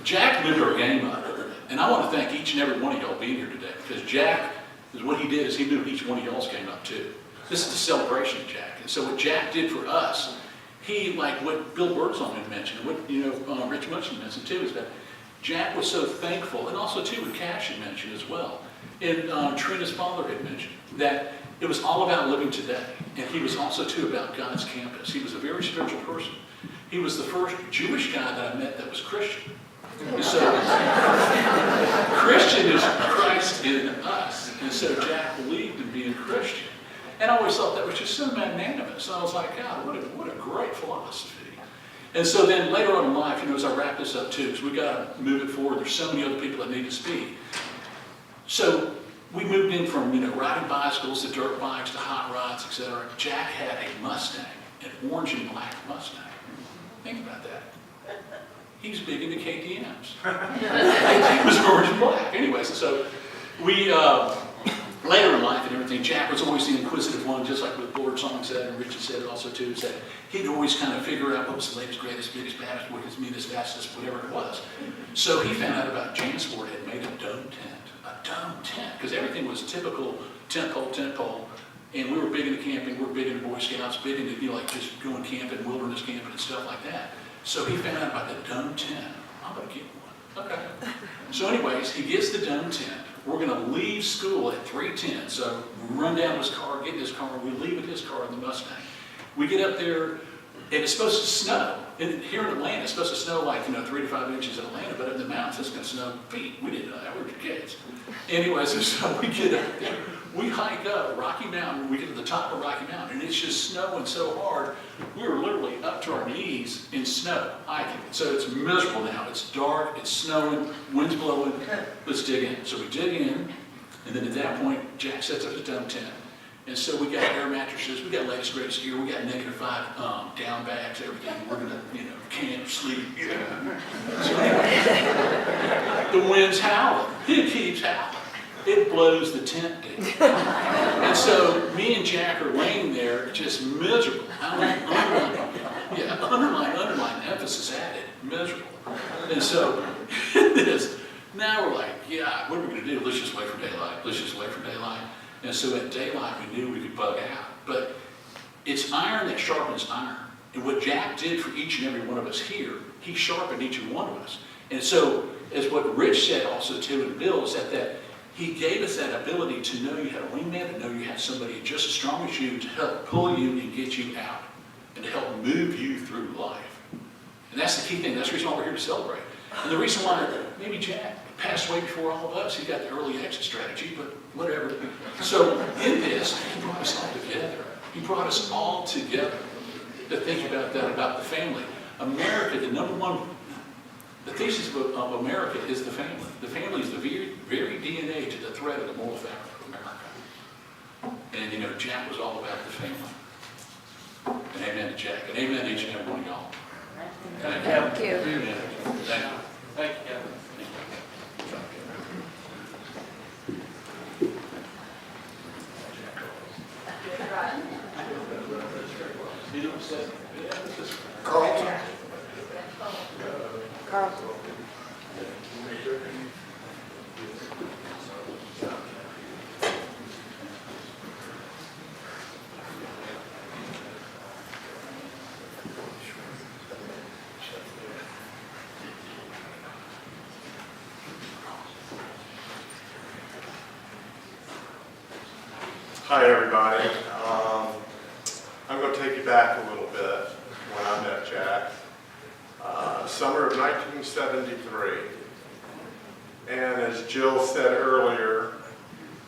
Jack lived our game up, and I want to thank each and every one of y'all being here today, because Jack is what he did is he knew each one of y'all's came up too. This is the celebration of Jack, and so what Jack did for us, he, like what Bill Birdsong had mentioned, what Rich Munson mentioned too, is that Jack was so thankful, and also too what Cash had mentioned as well, and Trina's father had mentioned, that it was all about living today, and he was also too about God's campus. He was a very spiritual person. He was the first Jewish guy that I met that was Christian. So Christian is Christ in us, and so Jack believed in being Christian. And I always thought that was just so magnanimous. And I was like, God, what a great philosophy. And so then later on in life, you know, as I wrap this up too, because we got to move it forward. There's so many other people that need to speak. So we moved in from, you know, riding bicycles to dirt bikes to hot rods, etc. Jack had a Mustang, an orange and black Mustang. Think about that. He's big into KTMs. He was orange and black. Anyways, so we, later in life and everything, Jack was always the inquisitive one, just like what Lord Song said, and Richard said also too, is that he'd always kind of figure out what was the latest, greatest, biggest, baddest, wickedest, meanest, fastest, whatever it was. So he found out about Jansport had made a dome tent, because everything was typical tent pole, and we were big into camping, we were big into Boy Scouts, big into, you know, like just going camping, wilderness camping and stuff like that. So he found out about the dome tent. I'm going to get one. Okay. So anyways, he gets the dome tent. We're going to leave school at 3:10. So we run down to his car, get in his car, we leave in his car in the Mustang. We get up there, and it's supposed to snow. And here in Atlanta, it's supposed to snow like, you know, 3 to 5 inches in Atlanta, but in the mountains, it's going to snow feet. We didn't know that. We were kids. Anyways, so we get up there. We hike up Rocky Mountain. We get to the top of Rocky Mountain, and it's just snowing so hard. We were literally up to our knees in snow hiking. So it's miserable now. It's dark. It's snowing. Wind's blowing. Let's dig in. So we dig in, and then at that point, Jack sets up his dome tent. And so we got air mattresses. We got latest greatest gear. We got -5 down bags. Everything. We're gonna, you know, camp, sleep. Yeah. So anyway, the wind's howling. It keeps howling. it blows the tent down. And so me and Jack are laying there just miserable. Underline, emphasis added, miserable. And so now we're like, yeah, what are we gonna do? Let's just wait for daylight. Let's just wait for daylight. And so at daylight, we knew we could bug out. But it's iron that sharpens iron. And what Jack did for each and every one of us here, he sharpened each and one of us. And so, as what Rich said also too, and Bill, is that he gave us that ability to know you had a wingman, to know you had somebody just as strong as you to help pull you and get you out, and to help move you through life. And that's the key thing. That's the reason why we're here to celebrate. And the reason why maybe Jack passed away before all of us, he got the early exit strategy, but whatever. So in this, he brought us all together. He brought us all together to think about that, about the family. America, the number one, the thesis of America is the family. The family is the very DNA to the thread of the moral fabric of America. And you know, Jack was all about the family. And amen to Jack. And amen to each and every one of y'all. Thank you. Thank you. Amen. Thank you. Thank you. Carlton. Carlton. Hi, everybody. I'm going to take you back a little bit when I met Jack. Summer of 1973. And as Jill said earlier,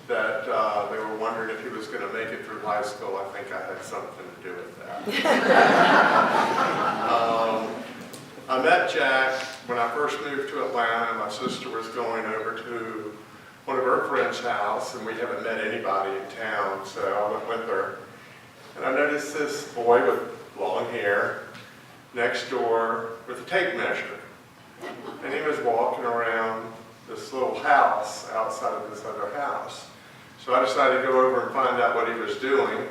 that they were wondering if he was going to make it through high school. I think I had something to do with that. I met Jack when I first moved to Atlanta. My sister was going over to one of her friend's house, and we haven't met anybody in town, so I went with her. And I noticed this boy with long hair next door with a tape measure. And he was walking around this little house outside of this other house. So I decided to go over and find out what he was doing.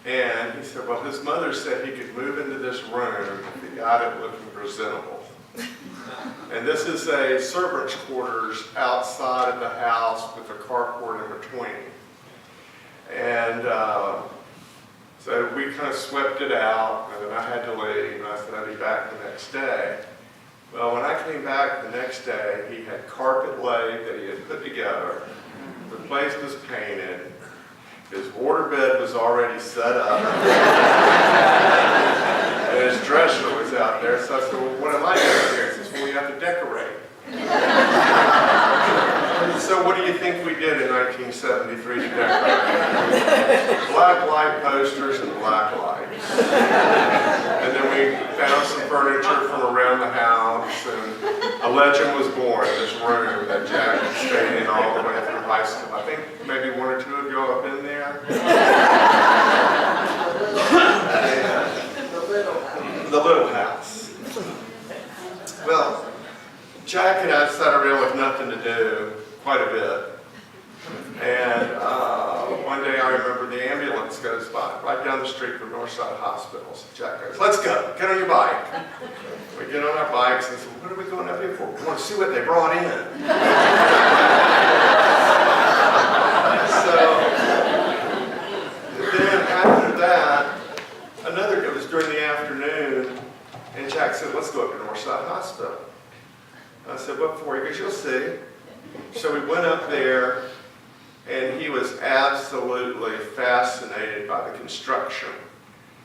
And he said, well, his mother said he could move into this room if he got it looking presentable. And this is a servant's quarters outside of the house with a carport in between. And so we kind of swept it out, and then I had to leave, and I said I'd be back the next day. Well, when I came back the next day, he had carpet laid that he had put together. The place was painted. His waterbed was already set up. And his dresser was out there. So I said, well, what am I doing here? He says, well, you have to decorate. So what do you think we did in 1973 to decorate? Black light posters and black lights. And then we found some furniture from around the house, and a legend was born in this room that Jack stayed in all the way through high school. I think maybe one or two of y'all have been there. The little house. Well, Jack and I sat around with nothing to do quite a bit. And one day I remember the ambulance goes by right down the street from Northside Hospital. So Jack goes, let's go, get on your bike. We get on our bikes and say, what are we going up here for? We want to see what they brought in. So then after that, it was during the afternoon, and Jack said, let's go up to Northside Hospital. I said, what for? He goes, you'll see. So we went up there, and he was absolutely fascinated by the construction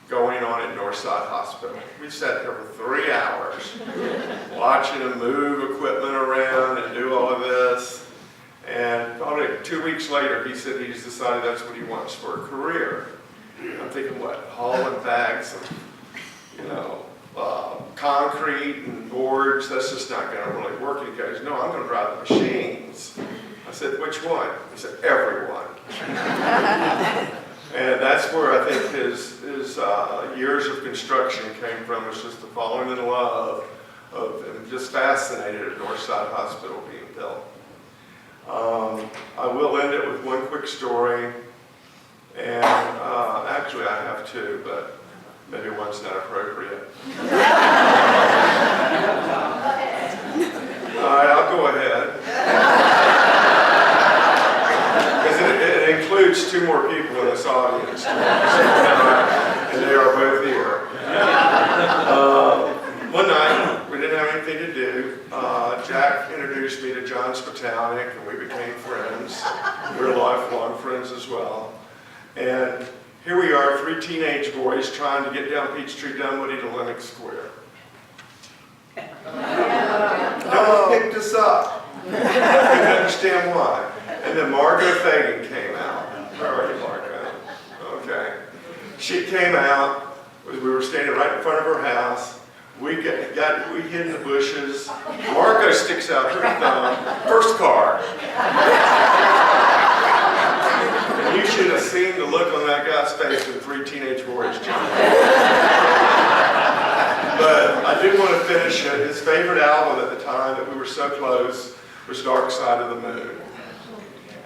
going on at Northside Hospital. We sat there for 3 hours watching him move equipment around and do all of this. And probably 2 weeks later, he said he's decided that's what he wants for a career. I'm thinking, what, hauling bags of, concrete and boards, that's just not going to really work. He goes, no, I'm going to drive the machines. I said, which one? He said, everyone. And that's where I think his years of construction came from, was just the falling in love of, and just fascinated at Northside Hospital being built. I will end it with one quick story, and actually I have two, but maybe one's not appropriate. All right, I'll go ahead. Because it includes two more people in this audience, and they are both here. One night, we didn't have anything to do. Jack introduced me to John Spitalik, and we became friends. We're lifelong friends as well. And here we are, three teenage boys trying to get down Peachtree Dunwoody to Lenox Square. No one picked us up. I couldn't understand why. And then Margot Fagan came out. Where are you, Margot? Okay. She came out. We were standing right in front of her house. We hid in the bushes. Margot sticks out her thumb. First car. And you should have seen the look on that guy's face when three teenage boys jumped. But I did want to finish it. His favorite album at the time that we were so close was Dark Side of the Moon.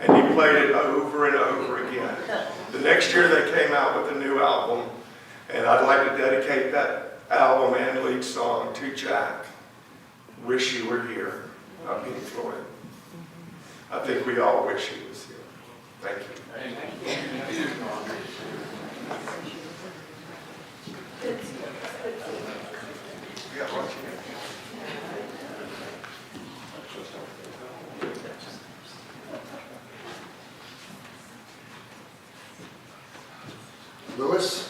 And he played it over and over again. The next year they came out with a new album, and I'd like to dedicate that album and lead song to Jack, Wish You Were Here, by Pink Floyd. I think we all wish he was here. Thank you. We got one here. Lewis?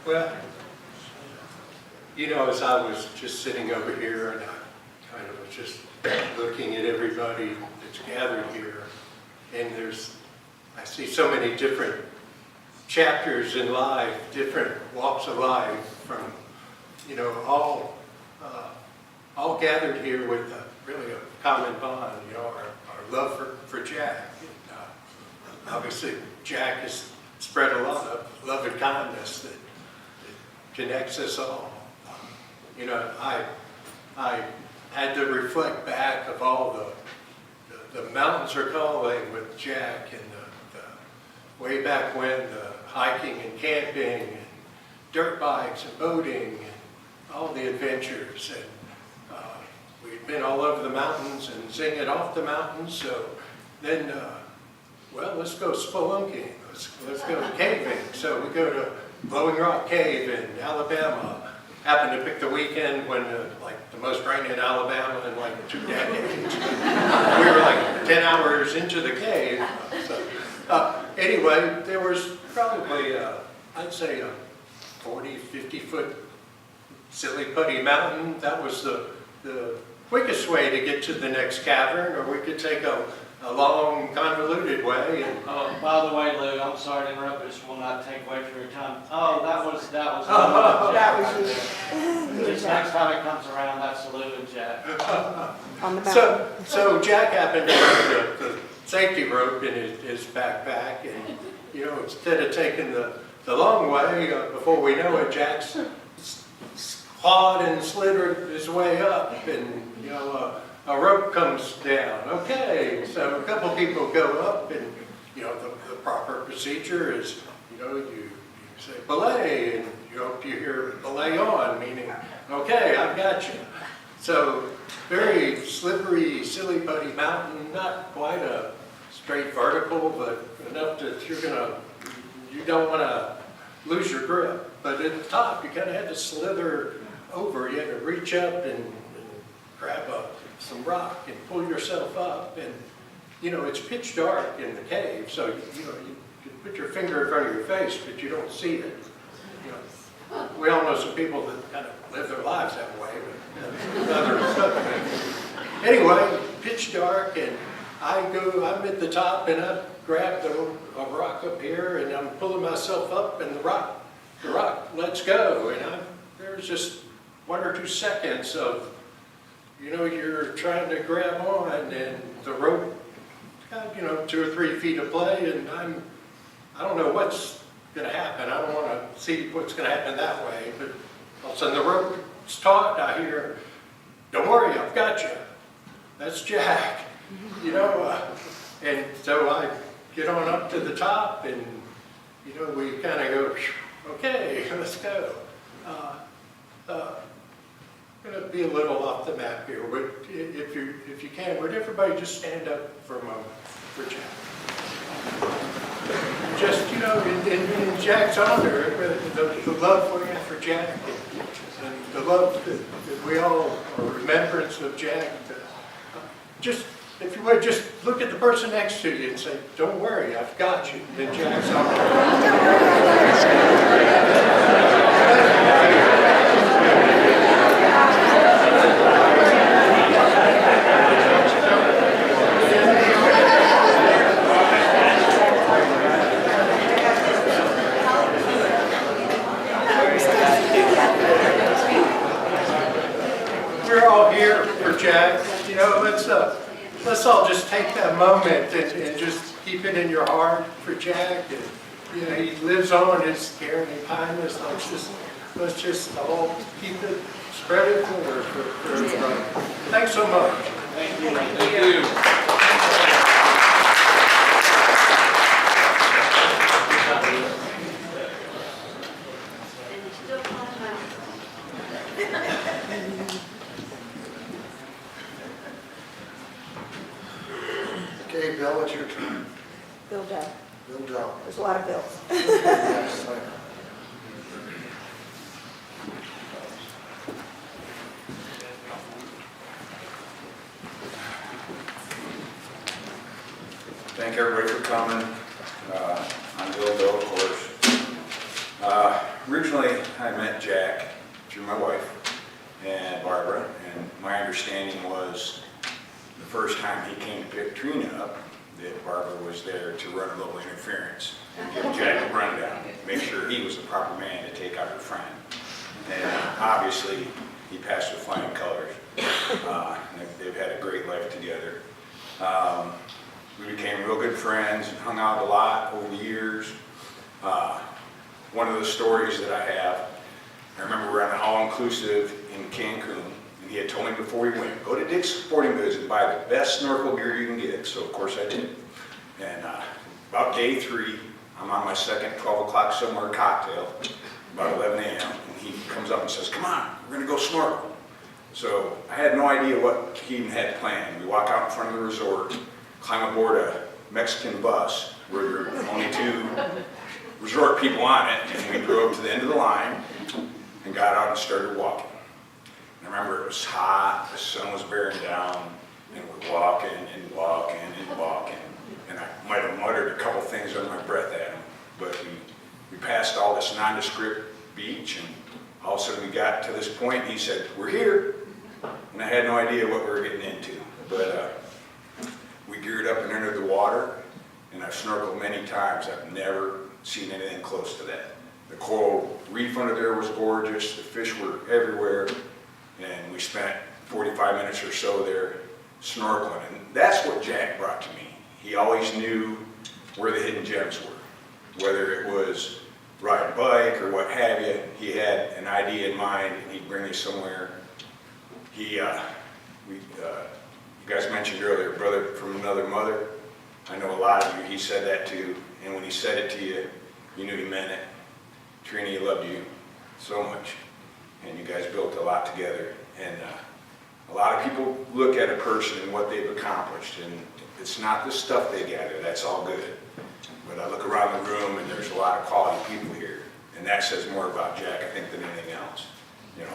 Well, you know, as I was just sitting over here and I kind of was just looking at everybody that's gathered here, and I see so many different chapters in life, different walks of life, from, you know, all gathered here with really a common bond, you know, our love for Jack. And, obviously, Jack has spread a lot of love and kindness that connects us all. You know, I had to reflect back of all the mountains are calling with Jack, and the way back when, the hiking and camping and dirt bikes and boating and all the adventures. And we'd been all over the mountains and singing off the mountains. So then, well, let's go spelunking. Let's go caving. So we go to Blowing Rock Cave in Alabama. Happened to pick the weekend when like the most rain in Alabama in like 2 decades. We were like 10 hours into the cave. So, anyway, there was probably, I'd say a 40, 50 foot silly putty mountain. That was the quickest way to get to the next cavern, or we could take a long, convoluted way. And, By the way, Lou, I'm sorry to interrupt, but this will not take away from your time. Oh, that was. That was you. Just next time it comes around, that's Lou and Jack. On the mountain. So Jack happened to have the safety rope in his backpack, and, you know, instead of taking the long way, before we know it, Jack's clawed and slithered his way up, and, you know, a rope comes down. Okay, so a couple people go up, and, you know, the proper procedure is, you know, you say belay, and you hope you hear belay on, meaning, okay, I've got you. So very slippery, silly putty mountain, not quite a straight vertical, but enough that you don't want to lose your grip. But at the top, you kind of had to slither over. You had to reach up and grab some rock and pull yourself up. And, you know, it's pitch dark in the cave, so, you know, you can put your finger in front of your face, but you don't see it. You know, we all know some people that kind of live their lives that way, but other stuff. Anyway, pitch dark, and I'm at the top, and I grab a rock up here, and I'm pulling myself up, and the rock lets go, and there's just 1 or 2 seconds of you know, you're trying to grab on and the rope got, 2 or 3 feet of play, and I don't know what's gonna happen. I don't wanna see what's gonna happen that way, but all of a sudden the rope's taut, I hear, "Don't worry, I've got you." That's Jack, and so I get on up to the top, and, we kind of go, "Okay, let's go." Going to be a little off the map here, but if you can, would everybody just stand up for a moment for Jack? Just, in Jack's honor, the love we have for Jack, and the love that we all, or remembrance of Jack. Just, if you would, just look at the person next to you and say, "Don't worry, I've got you," in Jack's honor. We're all here for Jack. Let's all just take that moment and just keep it in your heart for Jack. And, he lives on his caring and kindness. Let's just all keep it, spread it forward for everybody. Thanks so much. Thank you. Thank you. Okay, Bill, it's your turn. Bill Joe. Bill Joe. There's a lot of bills. Yes, I know. Thank everybody for coming. I'm Bill, of course. Originally, I met Jack through my wife and Barbara, and my understanding was the first time he came to pick Trina up, that Barbara was there to run a little interference and give Jack a rundown, make sure he was the proper man to take out her friend. And obviously, he passed with flying colors. They've had a great life together. We became real good friends and hung out a lot over the years. One of the stories that I have, I remember we were on an all-inclusive in Cancun, and he had told me before we went, "Go to Dick's Sporting Goods and buy the best snorkel gear you can get." So of course I did. And about day 3, I'm on my second 12 o'clock somewhere cocktail, about 11 a.m., and he comes up and says, "Come on, we're gonna go snorkel." So I had no idea what he even had planned. We walk out in front of the resort, climb aboard a Mexican bus where there were only 2 resort people on it, and we drove to the end of the line and got out and started walking. And I remember it was hot, the sun was bearing down, and we're walking and walking and walking. And I might have muttered a couple things under my breath at him, but we passed all this nondescript beach, and all of a sudden we got to this point, and he said, "We're here." And I had no idea what we were getting into, but we geared up and entered the water, and I've snorkeled many times. I've never seen anything close to that. The coral reef under there was gorgeous, the fish were everywhere, and we spent 45 minutes or so there snorkeling, and that's what Jack brought to me. He always knew where the hidden gems were, whether it was ride a bike or what have you. He had an idea in mind, and he'd bring you somewhere. You guys mentioned earlier, brother from another mother. I know a lot of you, he said that too, and when he said it to you, you knew he meant it. Trina, he loved you so much, and you guys built a lot together. And a lot of people look at a person and what they've accomplished, and it's not the stuff they gather, that's all good. But I look around the room and there's a lot of quality people here, and that says more about Jack, I think, than anything else.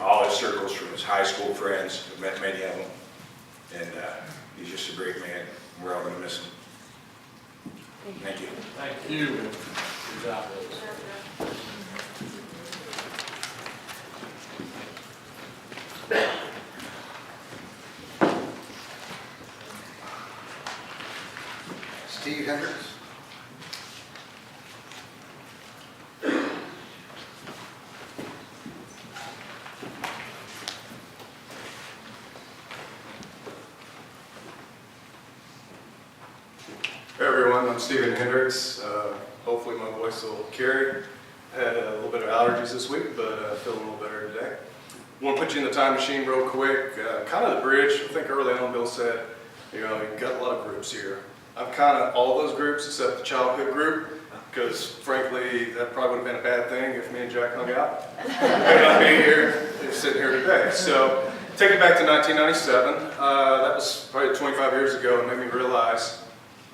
All his circles from his high school friends, I've met many of them, and he's just a great man. We're all going to miss him. Thank you. Thank you. Good job, Bill. Steve Hendricks. I'm Stephen Hendricks. Hopefully my voice will carry. Had a little bit of allergies this week, but feeling a little better today. Want to put you in the time machine real quick. Kind of the bridge. I think early on Bill said, you know, you've got a lot of groups here. I'm kind of all those groups except the childhood group, because frankly, that probably would have been a bad thing if me and Jack hung out. I'd not be here, sitting here today. So, take it back to 1997. That was probably 25 years ago, and made me realize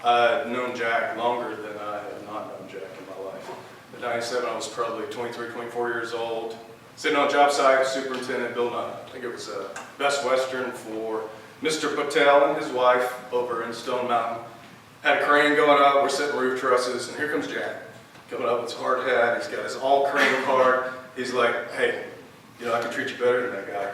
I'd known Jack longer than I had not known Jack in my life. In 97, I was probably 23, 24 years old, sitting on a job site, Superintendent Bill Nunn. I think it was Best Western for Mr. Patel and his wife over in Stone Mountain. Had a crane going up, we're sitting roof trusses, and here comes Jack. Coming up with his hard hat, he's got his all crane card. He's like, hey, you know, I can treat you better than that guy.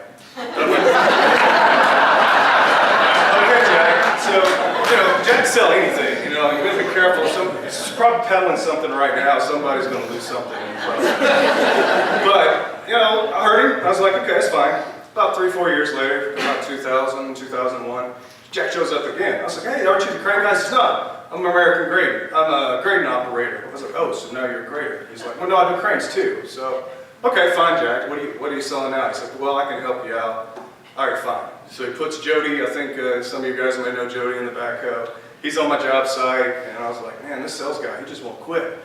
Okay, Jack. So, you know, Jack sell anything. You know, you gotta be careful. He's probably peddling something right now. Somebody's gonna lose something in the process. But, you know, I heard him. I was like, okay, it's fine. About 3-4 years later, about 2000, 2001, Jack shows up again. I was like, hey, aren't you the crane guy? He says, no, I'm an American grader. I'm a grading operator. I was like, oh, so now you're a grader. He's like, well, no, I do cranes too. So, okay, fine, Jack. What are you selling now? He's like, well, I can help you out. All right, fine. So he puts Jody, I think some of you guys may know Jody in the backhoe. He's on my job site, and I was like, man, this sales guy, he just won't quit.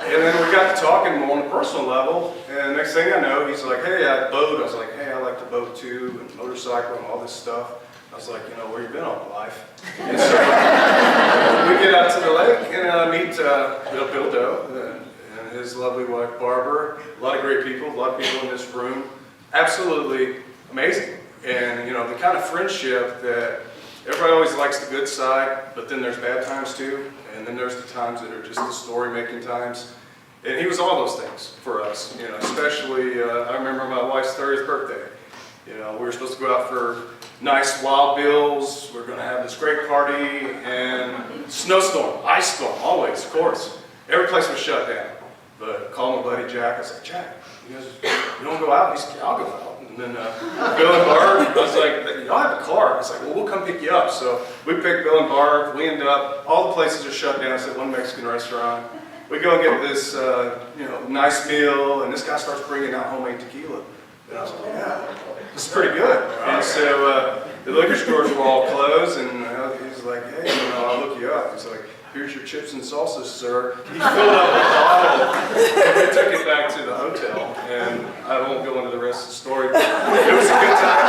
And then we got to talking more on a personal level, and next thing I know, he's like, hey, I boat. I was like, hey, I like to boat too, and motorcycle and all this stuff. I was like, you know, where you been all my life? And so we get out to the lake, and I meet Bill Doe and his lovely wife, Barbara. A lot of great people, a lot of people in this room. Absolutely amazing. And, you know, the kind of friendship that everybody always likes the good side, but then there's bad times too. And then there's the times that are just the story-making times. And he was all those things for us, you know, especially, I remember my wife's 30th birthday. You know, we were supposed to go out for nice wild bills. We're going to have this great party, and snowstorm, ice storm, always, of course. Every place was shut down. But called my buddy Jack. I was like, Jack, you don't go out? He said, I'll go out. And then Bill and Barb, I was like, y'all have a car. I was like, well, we'll come pick you up. So we picked Bill and Barb. We ended up, all the places are shut down except one Mexican restaurant. We go and get this, you know, nice meal, and this guy starts bringing out homemade tequila. And I was like, yeah, this is pretty good. And so the liquor stores were all closed, and he's like, hey, you know, I'll look you up. He's like, here's your chips and salsa, sir. He filled up a bottle, and we took it back to the hotel. And I won't go into the rest of the story, but it was a good time.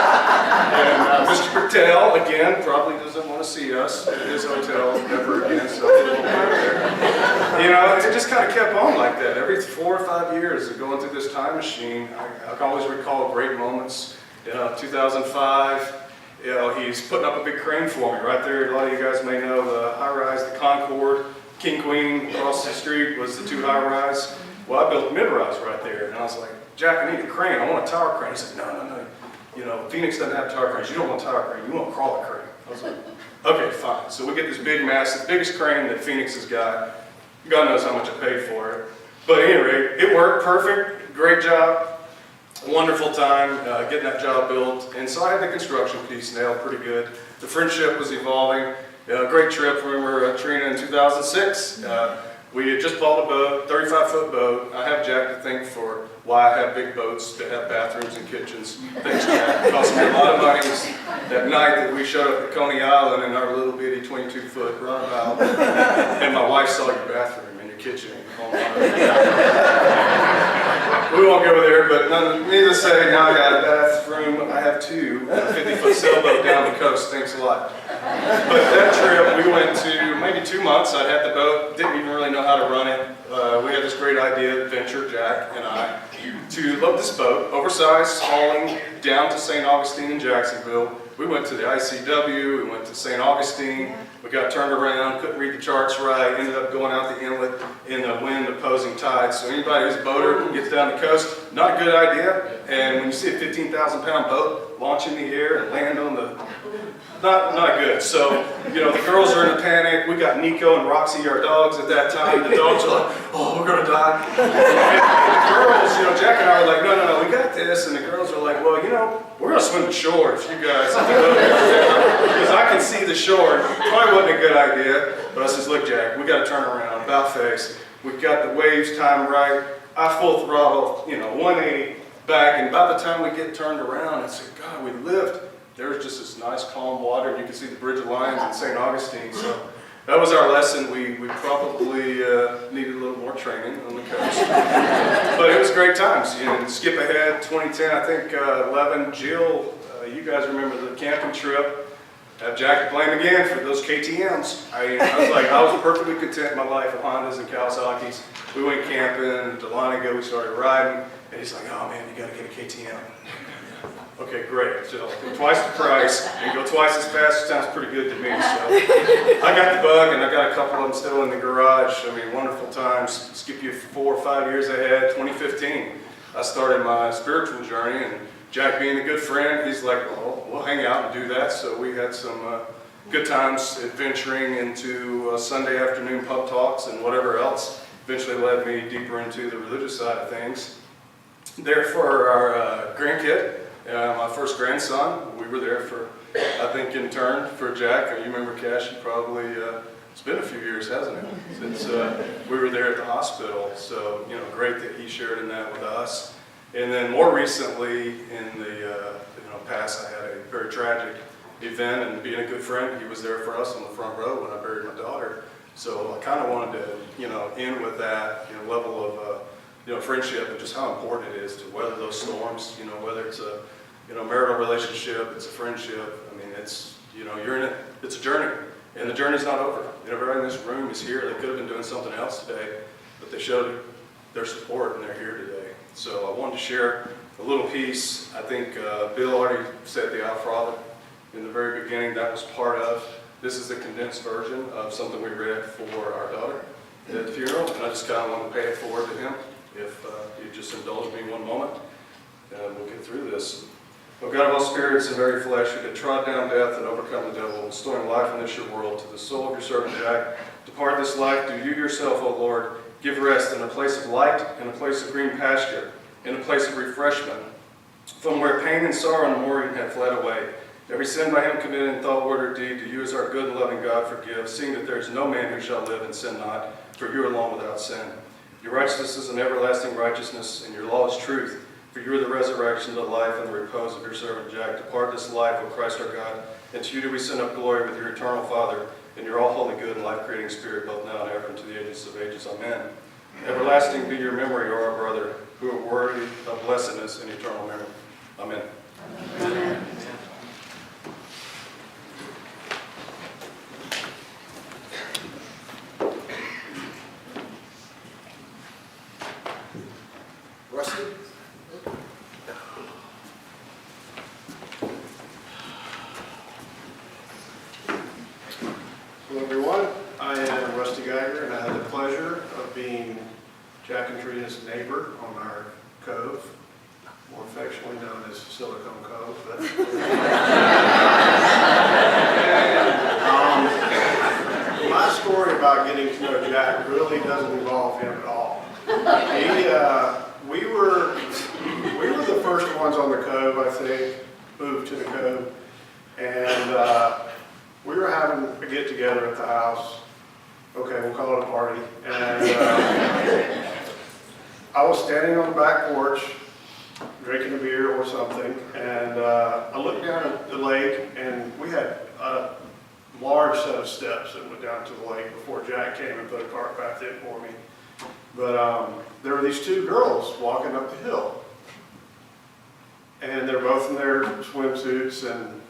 And Mr. Patel, again, probably doesn't want to see us at his hotel ever again, so he won't go there. You know, it just kind of kept on like that. Every 4 or 5 years of going through this time machine, I can always recall great moments. 2005. You know, he's putting up a big crane for me right there. A lot of you guys may know the high-rise, the Concord, King Queen, across the street was the 2 high-rise. Well, I built mid-rise right there, and I was like, Jack, I need a crane. I want a tower crane. He said, no. You know, Phoenix doesn't have tower cranes. You don't want a tower crane. You want a crawler crane. I was like, okay, fine. So we get this big, massive, biggest crane that Phoenix has got. God knows how much I paid for it. But at any rate, it worked perfect. Great job. Wonderful time getting that job built. And so I had the construction piece nailed pretty good. The friendship was evolving. Great trip. Remember Trina in 2006. We had just bought a boat, 35-foot boat. I have Jack to thank for why I have big boats that have bathrooms and kitchens. Thanks, Jack. It cost me a lot of money that night that we showed up at Coney Island in our little bitty 22-foot runabout. And my wife saw your bathroom and your kitchen. We won't go there, but needless to say, now I got a bathroom. I have 2, and a 50-foot sailboat down the coast. Thanks a lot. But that trip, we went to maybe 2 months. I had the boat, didn't even really know how to run it. We had this great idea, adventure, Jack and I, to load this boat, oversized, hauling down to St. Augustine in Jacksonville. We went to the ICW, we went to St. Augustine. We got turned around, couldn't read the charts right, ended up going out the inlet in the wind opposing tides. So anybody who's a boater gets down the coast, not a good idea. And when you see a 15,000-pound boat launch in the air and land on the, not good. So, you know, the girls are in a panic. We got Nico and Roxy, our dogs at that time. The dogs are like, oh, we're gonna die. And the girls, you know, Jack and I are like, no, we got this. And the girls are like, well, you know, we're gonna swim to shore if you guys, because I can see the shore. Probably wasn't a good idea. But I says, look, Jack, we got to turn around, about face. We've got the waves timed right. I full throttle, 180 back. And by the time we get turned around, I said, God, we lived. There was just this nice, calm water. And you can see the Bridge of Lions in St. Augustine. So that was our lesson. We probably needed a little more training on the coast. But it was great times. Skip ahead, 2010, I think 11, Jill, you guys remember the camping trip. Have Jack to blame again for those KTMs. I was perfectly content in my life with Hondas and Kawasaki's. We went camping, and Delana we started riding, and he's like, oh man, you gotta get a KTM. Okay, great. So go twice the price and go twice as fast. Sounds pretty good to me. So I got the bug, and I got a couple of them still in the garage. Wonderful times. Skip you 4 or 5 years ahead. 2015, I started my spiritual journey, and Jack, being a good friend, he's like, well, we'll hang out and do that. So we had some good times adventuring into Sunday afternoon pub talks and whatever else. Eventually led me deeper into the religious side of things. There for our grandkid, my first grandson. We were there for, I think, in turn for Jack. You remember Cash? You probably, it's been a few years, hasn't it? Since we were there at the hospital. So, great that he shared in that with us. And then more recently, in the past, I had a very tragic event, and being a good friend, he was there for us on the front row when I buried my daughter. So I kind of wanted to, end with that level of, friendship and just how important it is to weather those storms. Whether it's a, marital relationship, it's a friendship. It's, you're in it. It's a journey, and the journey's not over. Everybody in this room is here. They could have been doing something else today, but they showed their support, and they're here today. So I wanted to share a little piece. I think Bill already said the Our Father in the very beginning. That was part of. This is the condensed version of something we read for our daughter at the funeral, and I just kind of want to pay it forward to him. If you just indulge me one moment, we'll get through this. O God of all spirits and very flesh, who did trod down death and overcome the devil, restoring life in this your world, to the soul of your servant Jack, depart this life, do you yourself, O Lord, give rest in a place of light, in a place of green pasture, in a place of refreshment, from where pain and sorrow and mourning have fled away. Every sin by him committed in thought, word, or deed, do you as our good and loving God forgive, seeing that there is no man who shall live and sin not, for you are alone without sin. Your righteousness is an everlasting righteousness, and your law is truth. For you are the resurrection, the life, and the repose of your servant Jack. Depart this life, O Christ our God, and to you do we send up glory with your eternal Father, and your all-holy, good, and life-creating Spirit, both now and ever, and to the ages of ages. Amen. Everlasting be your memory, O our brother, who are worthy of blessedness and eternal memory. Amen. Amen. Rusty? Hello everyone, I am Rusty Geiger, and I had the pleasure of being Jack and Trina's neighbor on our cove, more affectionately known as Silicone Cove. But my story about getting to know Jack really doesn't involve him at all. We were the first ones on the cove, I think, moved to the cove, and we were having a get-together at the house. Okay, we'll call it a party. And I was standing on the back porch, drinking a beer or something, and I looked down at the lake, and we had a large set of steps that went down to the lake before Jack came and put a cart path in for me. But there were these two girls walking up the hill, and they're both in their swimsuits, and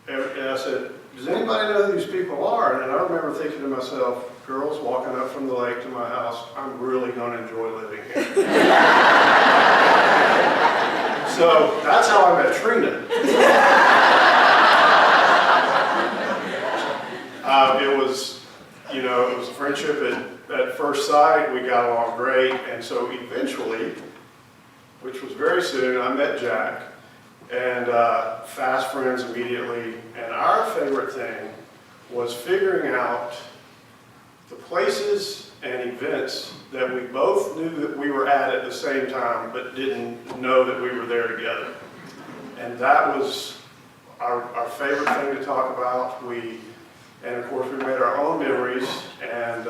I said, does anybody know who these people are? And I remember thinking to myself, girls walking up from the lake to my house, I'm really going to enjoy living here. So that's how I met Trina. It was a friendship at first sight. We got along great, and so eventually, which was very soon, I met Jack, and fast friends immediately. And our favorite thing was figuring out the places and events that we both knew that we were at the same time, but didn't know that we were there together. And that was our favorite thing to talk about. And of course, we made our own memories, and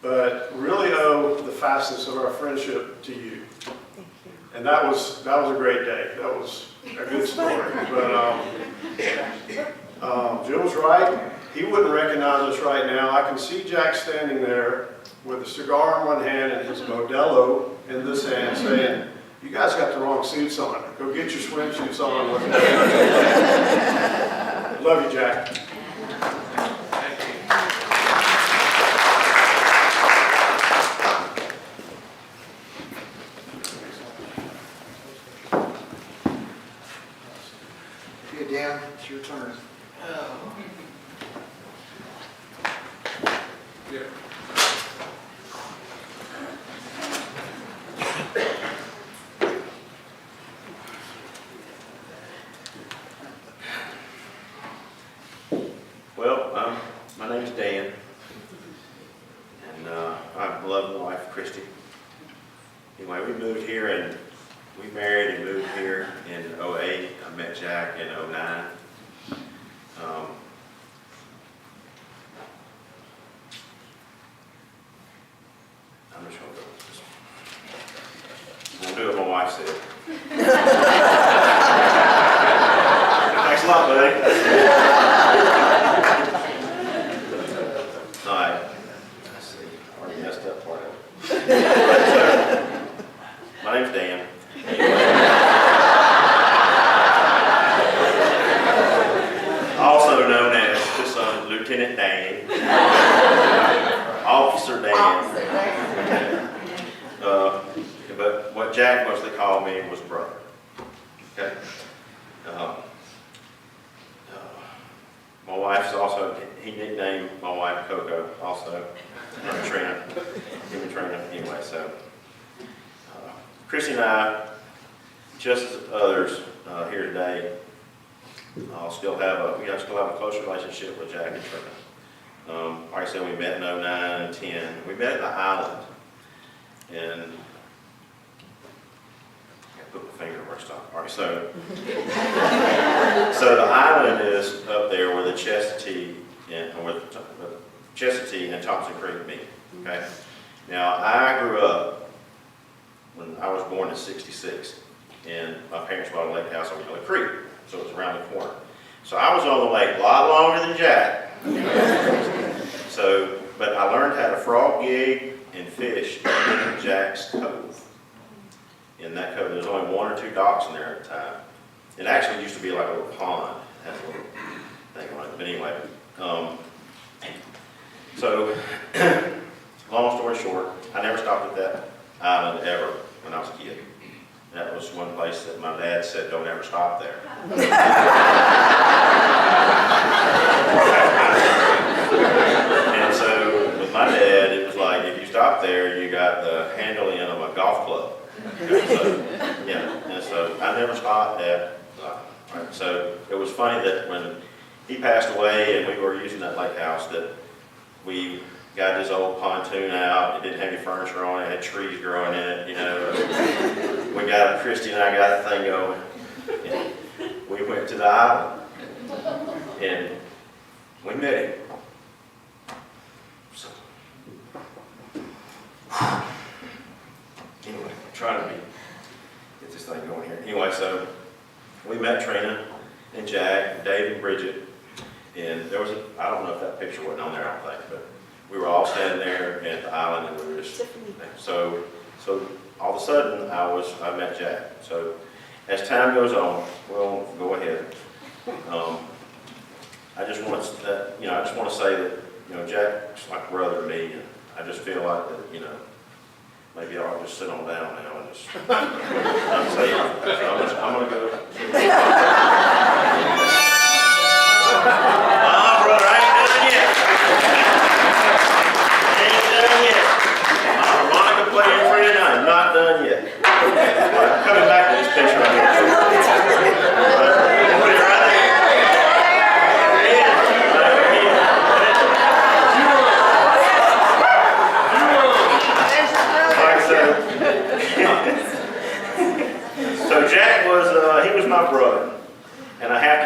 but really owe the fastness of our friendship to you. Thank you. And that was a great day. That was a good story. But Jill's right. He wouldn't recognize us right now. I can see Jack standing there with a cigar in one hand and his Modelo in this hand, saying, "You guys got the wrong suits on. Go get your swimsuits on." Love you, Jack. Okay, Dan, it's your turn. Well, my name's Dan, and I love my wife, Christy. Anyway, we moved here and we married and moved here in '08. I met Jack in '09. I'm just gonna go with this. We'll do what my wife said. Thanks a lot, buddy. All right. Let's see. I already messed up part of it. My name's Dan. Also known as the son of Lieutenant Dan. Officer Dan. But what Jack mostly called me was brother. Okay? My wife's also, he nicknamed my wife Coco also, Trina, him and Trina, anyway, so. Chrissy and I, just as others here today, we still have a close relationship with Jack and Trina. Like I said, we met in '09 and '10. We met at the island, and I put my finger where I stopped. All right, so the island is up there where the Chestatee and Thompson Creek meet. Okay. Now I grew up when I was born in '66, and my parents bought a lake house on Yellow Creek, so it was around the corner. So I was on the lake a lot longer than Jack. So, but I learned how to frog gig and fish in Jack's Cove. In that cove, there's only 1 or 2 docks in there at the time. It actually used to be like a little pond. It has a little thing on it. But anyway, so long story short, I never stopped at that island ever when I was a kid. That was one place that my dad said, "Don't ever stop there." And so with my dad, it was like, if you stop there, you got the handle end of a golf club. So, yeah, and so I never stopped at, right? So it was funny that when he passed away and we were using that lake house, that we got his old pontoon out. It didn't have any furniture on it. It had trees growing in it, you know. Christy and I got the thing going. And we went to the island and we met him. So, anyway, trying to get this thing going here. Anyway, so we met Trina and Jack, and Dave and Bridget, and there was I don't know if that picture wasn't on there, I don't think, but we were all standing there at the island, and we were just, so all of a sudden I met Jack. So as time goes on, we'll go ahead. I just want to say that, Jack's like a brother to me, and I just feel like that, maybe I'll just sit on down now and just, I'm saying, I'm going to go. Brother, I ain't done yet. Monica playing free and I'm not done yet. I'm coming back to this picture right here. Put it right there. So Jack was, he was my brother.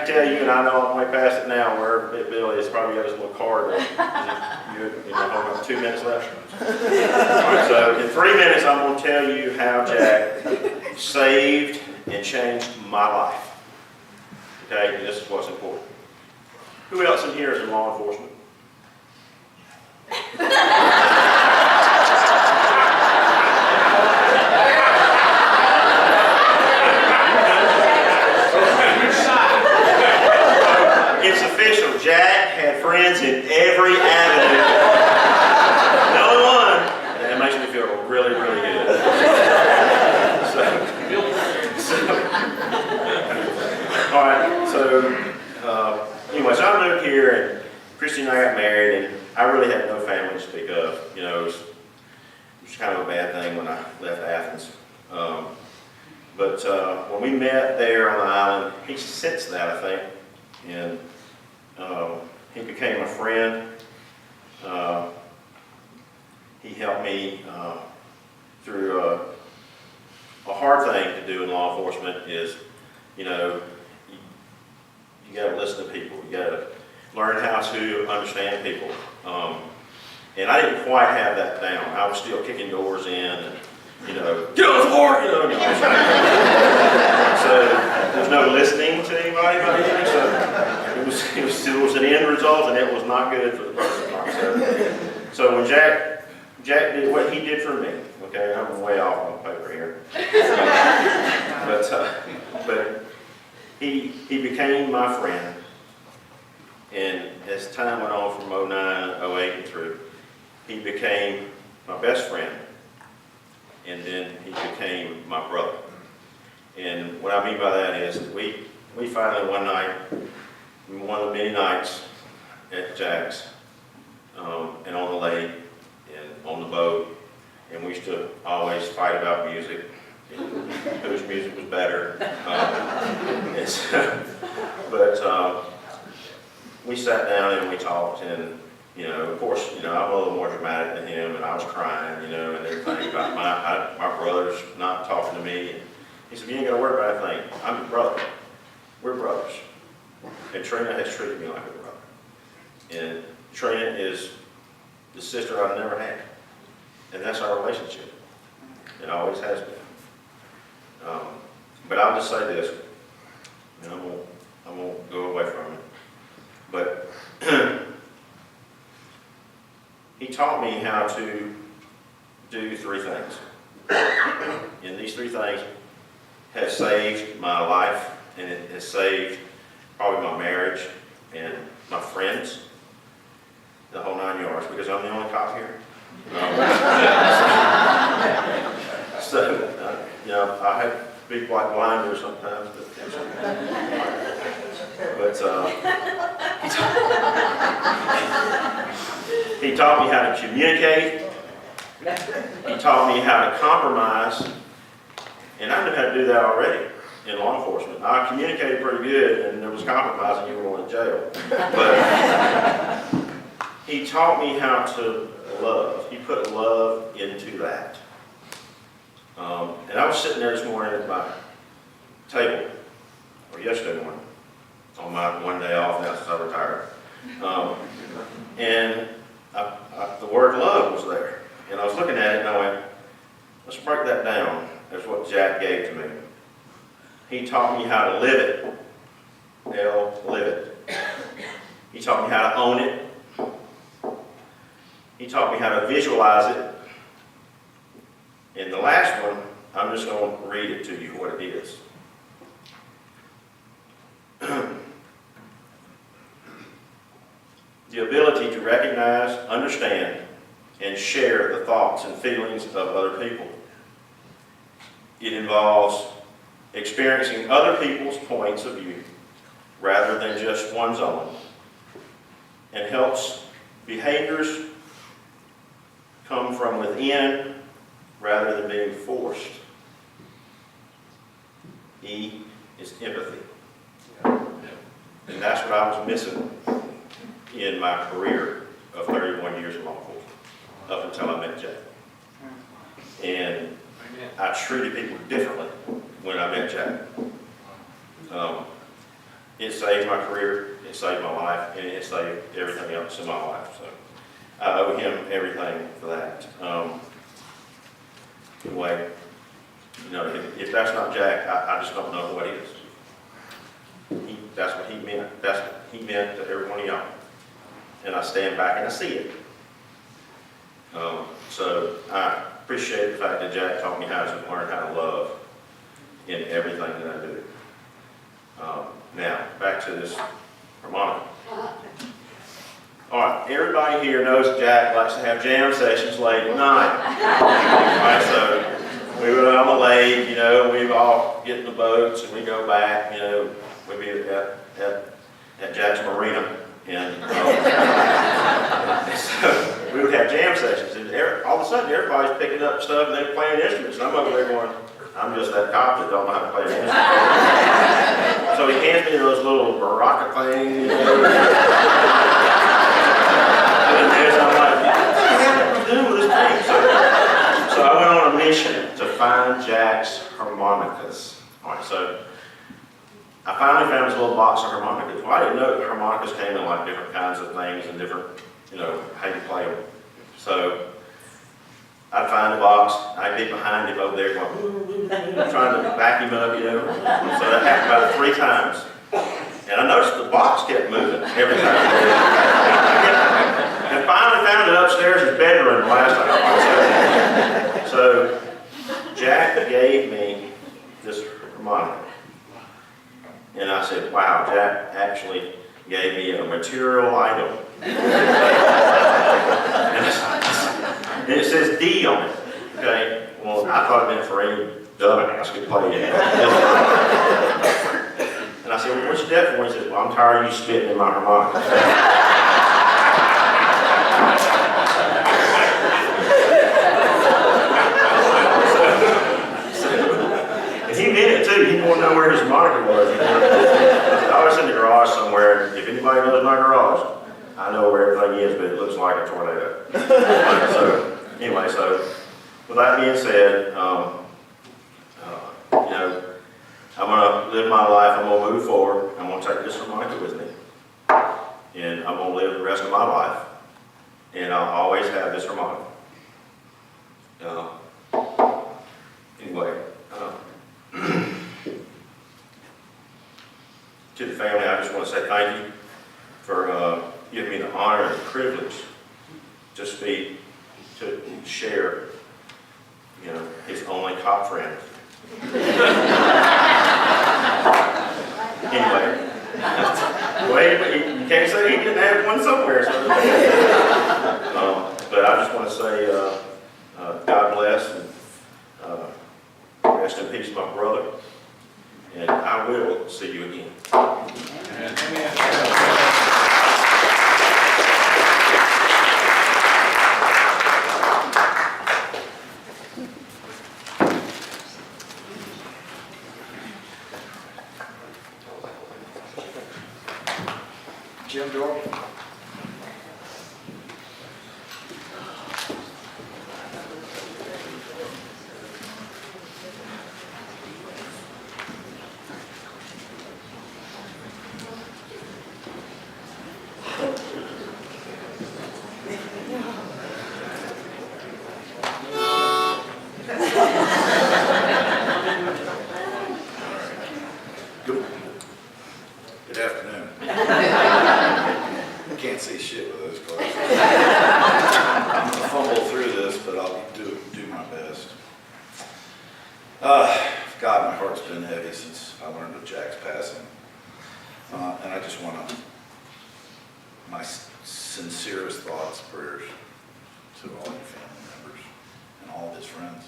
can tell you, and I know I'm way past it now, where Bill is, probably got his little card. You know, hold on, 2 minutes left. All right, so in 3 minutes, I'm going to tell you how Jack saved and changed my life. Okay, and this is what's important. Who else in here is in law enforcement? It's official. Jack had friends in every avenue. The only one, and it makes me feel really, really good. All right, so anyway, so I moved here, and Christy and I got married, and I really had no family to speak of. You know, it was kind of a bad thing when I left Athens. But when we met there on the island, he sensed that, I think, and he became a friend. He helped me through a hard thing to do in law enforcement is, you know, you got to listen to people. You got to learn how to understand people. And I didn't quite have that down. I was still kicking doors in and, you know, get on the floor, you know. So there's no listening to anybody about anything. So it was an end result, and it was not good for the person. So when Jack did what he did for me, okay, I'm way off on paper here. But he became my friend. And as time went on from 09, 08 and through, he became my best friend. And then he became my brother. And what I mean by that is that we finally one night, one of the many nights at Jack's, and on the lake, and on the boat, and we used to always fight about music, and whose music was better. But we sat down and we talked, and you know, of course, you know, I'm a little more dramatic than him, and I was crying, you know, and everything about my brother's not talking to me. And he said, "You ain't got to worry about a thing. I'm your brother. We're brothers." And Trina has treated me like a brother. And Trina is the sister I've never had. And that's our relationship. It always has been. But I'll just say this, and I won't go away from it. But he taught me how to do 3 things. And these 3 things have saved my life, and it has saved probably my marriage and my friends, the whole 9 yards, because I'm the only cop here. You know, I have big white blinders sometimes, but he taught me how to communicate. He taught me how to compromise, and I knew how to do that already in law enforcement. I communicated pretty good, and there was compromise, and you were going to jail. But he taught me how to love. He put love into that. And I was sitting there this morning at my table, or yesterday morning, on my one day off now since I retired. And the word love was there. And I was looking at it and I went, let's break that down. That's what Jack gave to me. He taught me how to live it. Live it. He taught me how to own it. He taught me how to visualize it. And the last one, I'm just going to read it to you what it is. The ability to recognize, understand, and share the thoughts and feelings of other people. It involves experiencing other people's points of view rather than just one's own, and helps behaviors come from within rather than being forced. E is empathy. And that's what I was missing in my career of 31 years in law enforcement, up until I met Jack. And I treated people differently when I met Jack. it saved my career, it saved my life, and it saved everything else in my life. So I owe him everything for that. Anyway, you know, if that's not Jack, I just don't know what is. That's what he meant. That's what he meant to every one of y'all. And I stand back and I see it. So I appreciate the fact that Jack taught me how to learn how to love in everything that I do. Now, back to this harmonica. All right, everybody here knows Jack likes to have jam sessions late at night. All right, so we were on the lake, you know, we'd all get in the boats and we go back, you know, we'd be at Jack's Marina. And so we would have jam sessions, and all of a sudden everybody's picking up stuff and they're playing instruments. And I'm over there going, I'm just that cop that don't know how to play an instrument. So he hands me those little baraka things, you know. And I'm like, what the hell am I doing with this thing? So I went on a mission to find Jack's harmonicas. All right, so I finally found this little box of harmonicas. Well, I didn't know that harmonicas came in like different kinds of things and different, you know, how you play them. So I'd find the box, I'd get behind him over there going, trying to back him up, you know. So that happened about 3 times. And I noticed the box kept moving every time. And finally found it upstairs in his bedroom the last time. So Jack gave me this harmonica. And I said, wow, Jack actually gave me a material item. And it says D on it. Okay? Well, I thought it meant for any dumbass could play it. And I said, well, what's that for? He said, well, I'm tired of you spitting in my harmonica. He meant it too. He didn't want to know where his harmonica was. I was in the garage somewhere. If anybody knows my garage, I know where everything is, but it looks like a tornado. So anyway, so with that being said, you know, I'm going to live my life. I'm going to move forward. I'm going to take this harmonica with me, and I'm going to live the rest of my life. And I'll always have this harmonica. Anyway. To the family, I just want to say thank you for giving me the honor and the privilege to speak, to share, you know, his only cop friend. Anyway, wait, you can't say he didn't have one somewhere. So. But I just want to say God bless and rest in peace, my brother. And I will see you again. Jim Dorr. Good afternoon. I can't see shit with those glasses. I'm gonna fumble through this, but I'll do my best. God, my heart's been heavy since I learned of Jack's passing. And I just want my sincerest thoughts, prayers to all your family members and all of his friends.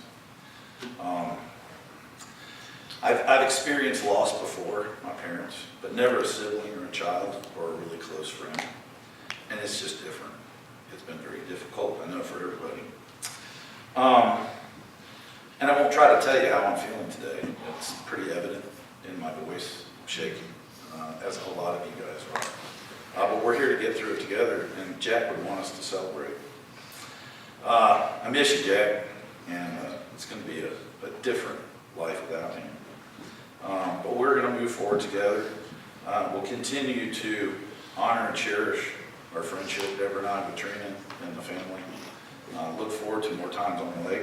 I've experienced loss before, my parents, but never a sibling or a child or a really close friend. And it's just different. It's been very difficult, I know, for everybody. And I won't try to tell you how I'm feeling today. It's pretty evident in my voice, shaking, as a lot of you guys are. But we're here to get through it together, and Jack would want us to celebrate. I miss you, Jack, and it's going to be a different life without him. But we're going to move forward together. We'll continue to honor and cherish our friendship, Deborah and I, with Trina and the family. Look forward to more times on the lake.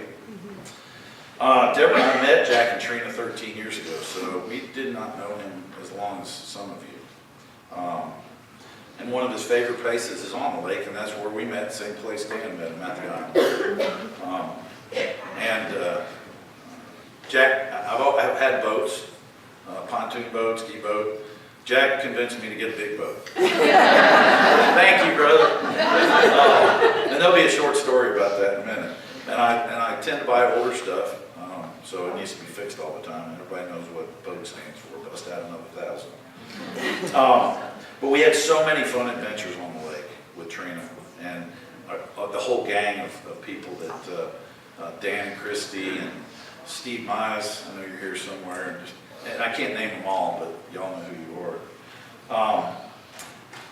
Deborah and I met Jack and Trina 13 years ago, so we did not know him as long as some of you. And one of his favorite places is on the lake, and that's where we met, same place Dan met him at the island. Jack, I've had boats, pontoon boat, ski boat. Jack convinced me to get a big boat. Thank you, brother. And there'll be a short story about that in a minute. And I tend to buy older stuff, so it needs to be fixed all the time. Everybody knows what boat stands for. Bust out another 1,000. But we had so many fun adventures on the lake with Trina and the whole gang of people that Dan and Christy and Steve Mize, I know you're here somewhere, and I can't name them all, but y'all know who you are.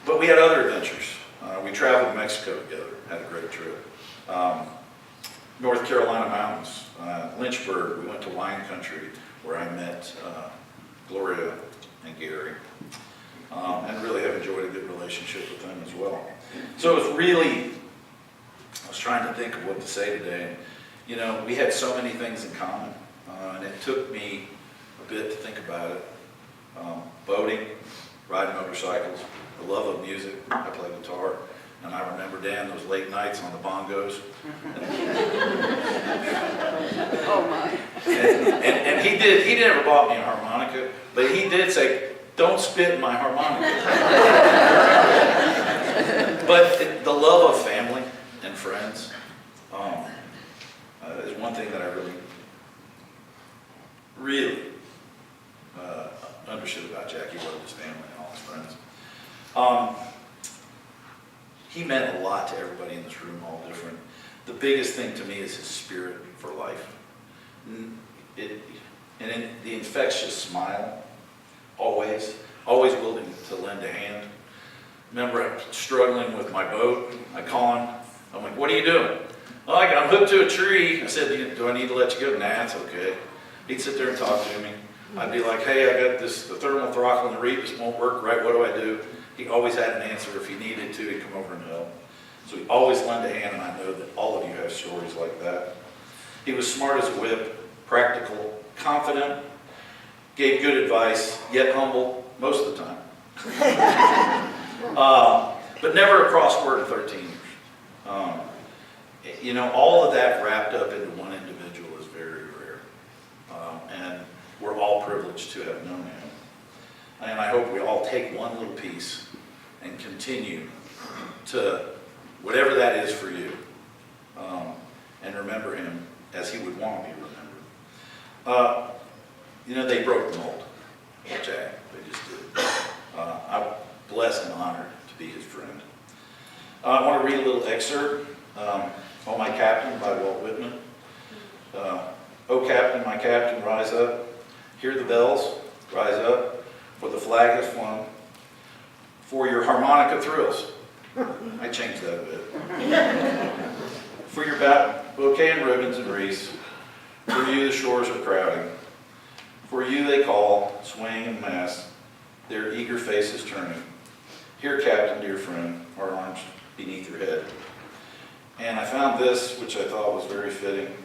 But we had other adventures. We traveled to Mexico together, had a great trip. North Carolina mountains, Lynchburg, we went to wine country where I met Gloria and Gary. And really have enjoyed a good relationship with them as well. So it was really, I was trying to think of what to say today. You know, we had so many things in common, and it took me a bit to think about it. Boating, riding motorcycles, the love of music. I play guitar, and I remember Dan those late nights on the bongos. Oh my. And he never bought me a harmonica, but he did say, "Don't spit in my harmonica." But the love of family and friends is one thing that I really understood about Jack. He loved his family and all his friends. He meant a lot to everybody in this room, all different. The biggest thing to me is his spirit for life. And the infectious smile. Always willing to lend a hand. Remember, I'm struggling with my boat. I call him. I'm like, "What are you doing?" "Oh, I'm hooked to a tree." I said, "Do I need to let you go?" "Nah, it's okay." He'd sit there and talk to me. I'd be like, "Hey, I got the thermal throttle and the reed just won't work right. What do I do?" He always had an answer. If he needed to, he'd come over and help. So he always lent a hand, and I know that all of you have stories like that. He was smart as a whip, practical, confident, gave good advice, yet humble most of the time. But never a crossword in 13 years. You know, all of that wrapped up into one individual is very rare. And we're all privileged to have known him. And I hope we all take one little piece and continue to, whatever that is for you, and remember him as he would want to be remembered. You know, they broke the mold, Jack. They just did. I'm blessed and honored to be his friend. I want to read a little excerpt, "Oh My Captain" by Walt Whitman. "Oh Captain, my captain, rise up. Hear the bells, rise up, for the flag has flown. For your harmonica thrills." I changed that a bit. "For your bouquet and ribbons and wreaths, for you the shores are crowding. For you they call, swaying and mass, their eager faces turning. Here, Captain, dear friend, our arms beneath your head." And I found this, which I thought was very fitting.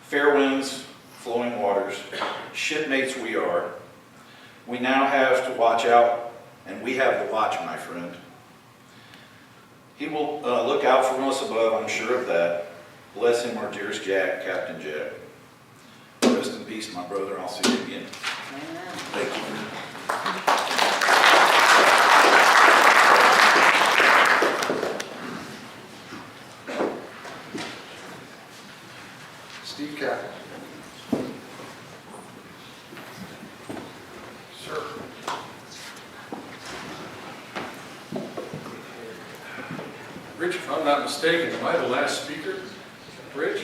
"Fair winds, flowing waters, shipmates we are. We now have to watch out, and we have the watch, my friend. He will look out from us above, I'm sure of that. Bless him, our dearest Jack, Captain Jack. Rest in peace, my brother. I'll see you again." Thank you. Steve Cap. Sir. Rich, if I'm not mistaken, am I the last speaker? Rich?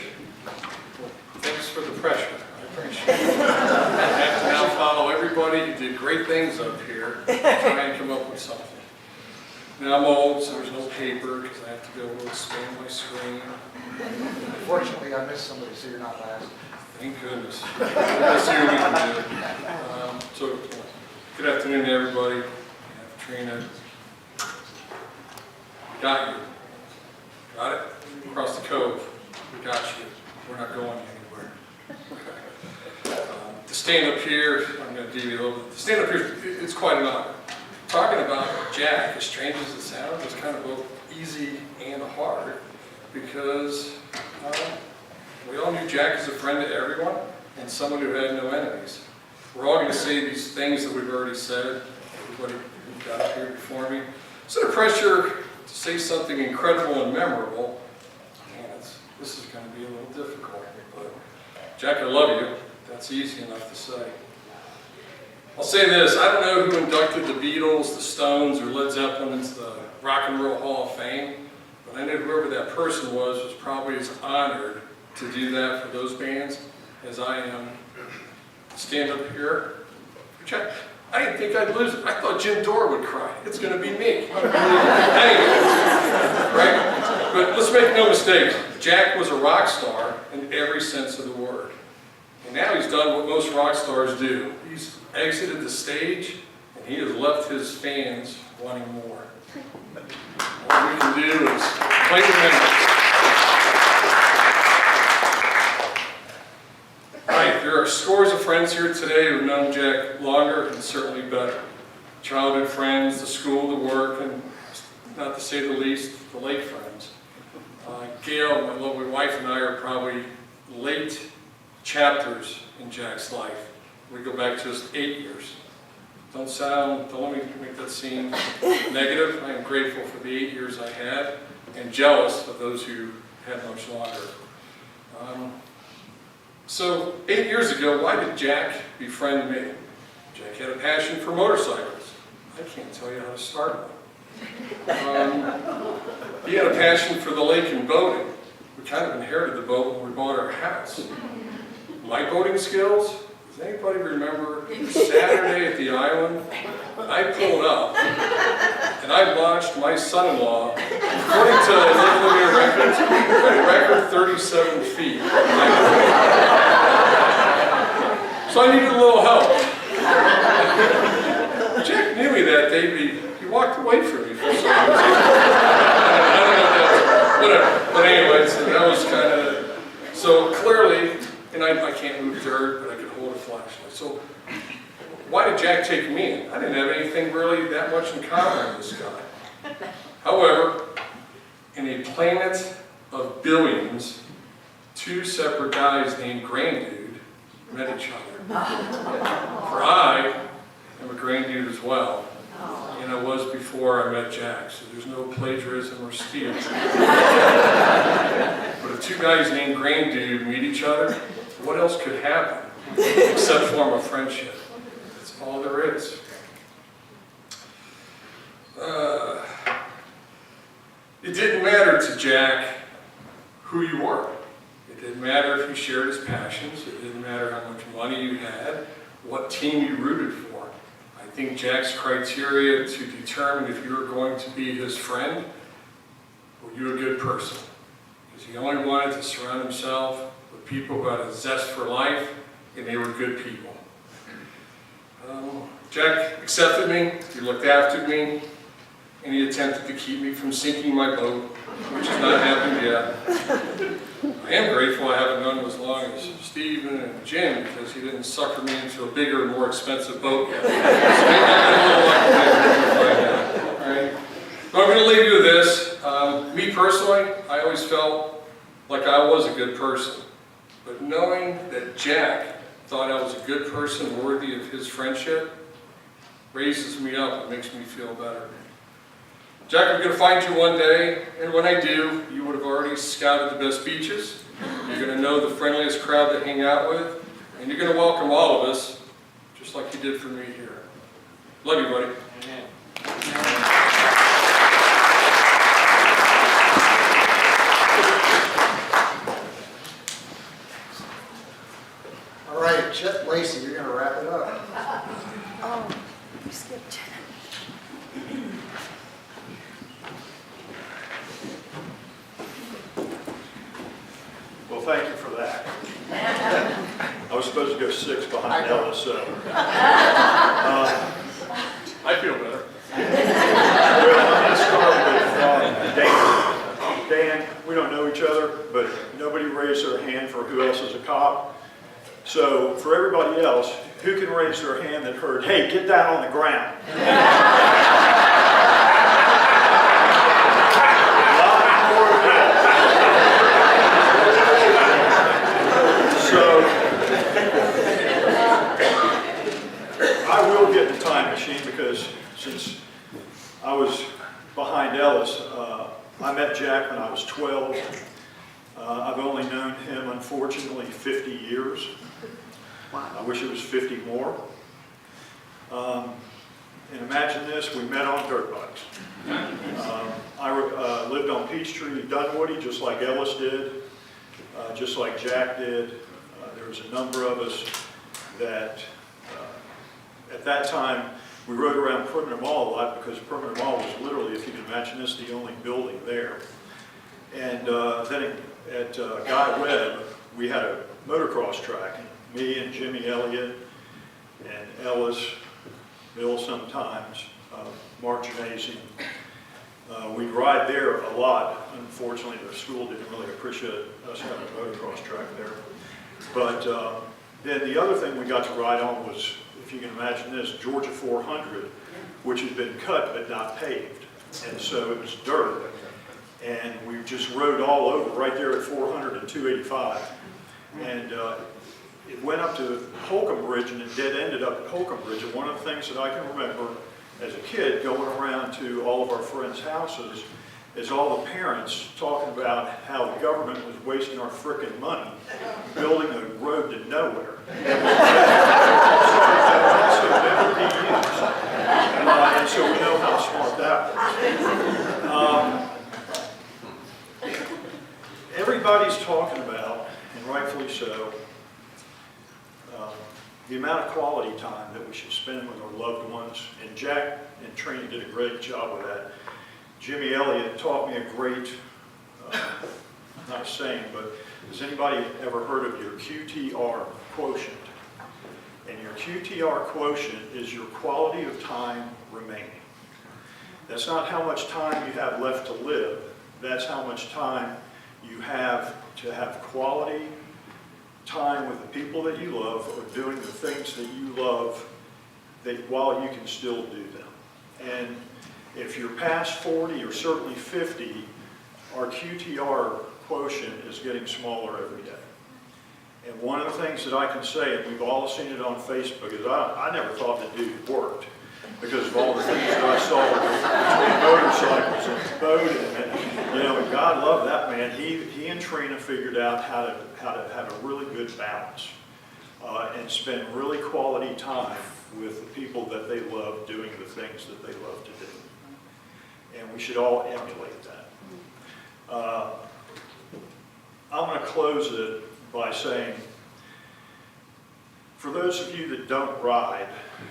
Thanks for the pressure. I appreciate it. I have to now follow everybody who did great things up here, try and come up with something. Now I'm old, so there's no paper, because I have to go and expand my screen. Unfortunately, I missed somebody, so you're not last. Thank goodness. Let's see what we can do. So, good afternoon, everybody. Katrina. Got you. Got it? Across the cove. We got you. We're not going anywhere. To stand up here, I'm going to deviate a little bit. To stand up here, it's quite an honor. Talking about Jack, as strange as it sounds, is kind of both easy and hard because we all knew Jack as a friend to everyone and someone who had no enemies. We're all going to say these things that we've already said, everybody who got up here before me. So the pressure to say something incredible and memorable, man, this is going to be a little difficult. But Jack, I love you. That's easy enough to say. I'll say this, I don't know who inducted the Beatles, the Stones, or Led Zeppelin into the Rock and Roll Hall of Fame, but I know whoever that person was probably as honored to do that for those bands as I am to stand up here. Jack, I didn't think I'd lose it. I thought Jim Dore would cry. It's going to be me. Anyway, right? But let's make no mistakes. Jack was a rock star in every sense of the word. And now he's done what most rock stars do. He's exited the stage, and he has left his fans wanting more. All we can do is play the memories. Right, there are scores of friends here today who have known Jack longer and certainly better. Childhood friends, the school, the work, and not to say the least, the late friends. Gail, my lovely wife, and I are probably late chapters in Jack's life. We go back just 8 years. Don't let me make that seem negative. I am grateful for the 8 years I had and jealous of those who had much longer. So 8 years ago, why did Jack befriend me? Jack had a passion for motorcycles. I can't tell you how to start one. He had a passion for the lake and boating. We kind of inherited the boat when we bought our house. My boating skills, does anybody remember Saturday at the island? I pulled up and I launched my son-in-law, according to Linear Records, a record 37 feet. So I needed a little help. Jack knew me that day, but he walked away from me for some reason. I don't know if that's, whatever. But anyway, so that was kind of, so clearly, and I can't move dirt, but I could hold a flashlight. So why did Jack take me in? I didn't have anything really that much in common with this guy. However, in a planet of billions, two separate guys named Grand Dude met each other. For I am a Grand Dude as well. And I was before I met Jack, so there's no plagiarism or steal. But if two guys named Grand Dude meet each other, what else could happen except form a friendship? That's all there is. It didn't matter to Jack who you were. It didn't matter if you shared his passions. It didn't matter how much money you had, what team you rooted for. I think Jack's criteria to determine if you were going to be his friend, were you a good person? Because he only wanted to surround himself with people who had a zest for life, and they were good people. Jack accepted me, he looked after me, and he attempted to keep me from sinking my boat, which has not happened yet. I am grateful I haven't known him as long as Stephen and Jim, because he didn't sucker me into a bigger, more expensive boat yet. So maybe I'm a little lucky there. All right. But I'm going to leave you with this. Me personally, I always felt like I was a good person. But knowing that Jack thought I was a good person worthy of his friendship raises me up and makes me feel better. Jack, I'm going to find you one day, and when I do, you would have already scouted the best beaches. You're going to know the friendliest crowd to hang out with, and you're going to welcome all of us, just like you did for me here. Love you, buddy. Amen. All right, Chet Lacey, you're going to wrap it up. Oh, you skipped. Well, thank you for that. I was supposed to go 6 behind Ella, so. I feel better. remember who else is a cop. So for everybody else, who can raise their hand that heard, hey, get down on the ground? So I will get the time machine because since I was behind Ellis, I met Jack when I was 12. I've only known him, unfortunately, 50 years. I wish it was 50 more. And imagine this, we met on dirt bikes. I lived on Peachtree, Dunwoody, just like Ellis did, just like Jack did. There was a number of us that, at that time, we rode around Perimeter Mall a lot because Perimeter Mall was literally, if you can imagine this, the only building there. And then at Guy Webb, we had a motocross track. And me and Jimmy Elliott and Ellis, Bill sometimes, Mark Janasi, we'd ride there a lot. Unfortunately, the school didn't really appreciate us having a motocross track there. But then the other thing we got to ride on was, if you can imagine this, Georgia 400, which had been cut but not paved. And so it was dirt. And we just rode all over right there at 400 and 285. And it went up to Holcomb Bridge and it dead-ended up at Holcomb Bridge. And one of the things that I can remember as a kid going around to all of our friends' houses is all the parents talking about how the government was wasting our frickin' money building a road to nowhere. And so we know how smart that was. Everybody's talking about, and rightfully so, the amount of quality time that we should spend with our loved ones. And Jack and Trina did a great job with that. Jimmy Elliott taught me a great, not a saying, but has anybody ever heard of your QTR quotient? And your QTR quotient is your quality of time remaining. That's not how much time you have left to live. That's how much time you have to have quality time with the people that you love or doing the things that you love that while you can still do them. And if you're past 40 or certainly 50, our QTR quotient is getting smaller every day. And one of the things that I can say, and we've all seen it on Facebook, is I never thought the dude worked because of all the things that I saw between motorcycles and boating. And, you know, and God love that man. He and Trina figured out how to have a really good balance and spend really quality time with the people that they love doing the things that they love to do. And we should all emulate that. I'm going to close it by saying, for those of you that don't ride,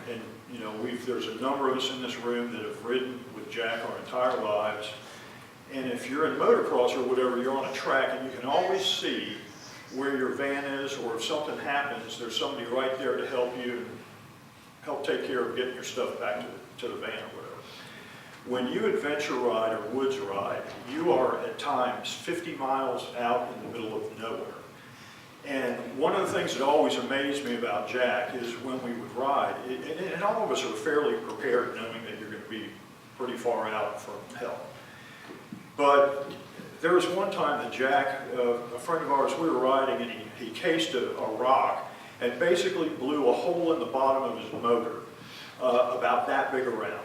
and you know, there's a number of us in this room that have ridden with Jack our entire lives, and if you're in motocross or whatever, you're on a track and you can always see where your van is, or if something happens, there's somebody right there to help you and help take care of getting your stuff back to the van or whatever. When you adventure ride or woods ride, you are at times 50 miles out in the middle of nowhere. And one of the things that always amazed me about Jack is when we would ride, and all of us are fairly prepared knowing that you're going to be pretty far out from hell. But there was one time that Jack, a friend of ours, we were riding and he cased a rock and basically blew a hole in the bottom of his motor about that big around.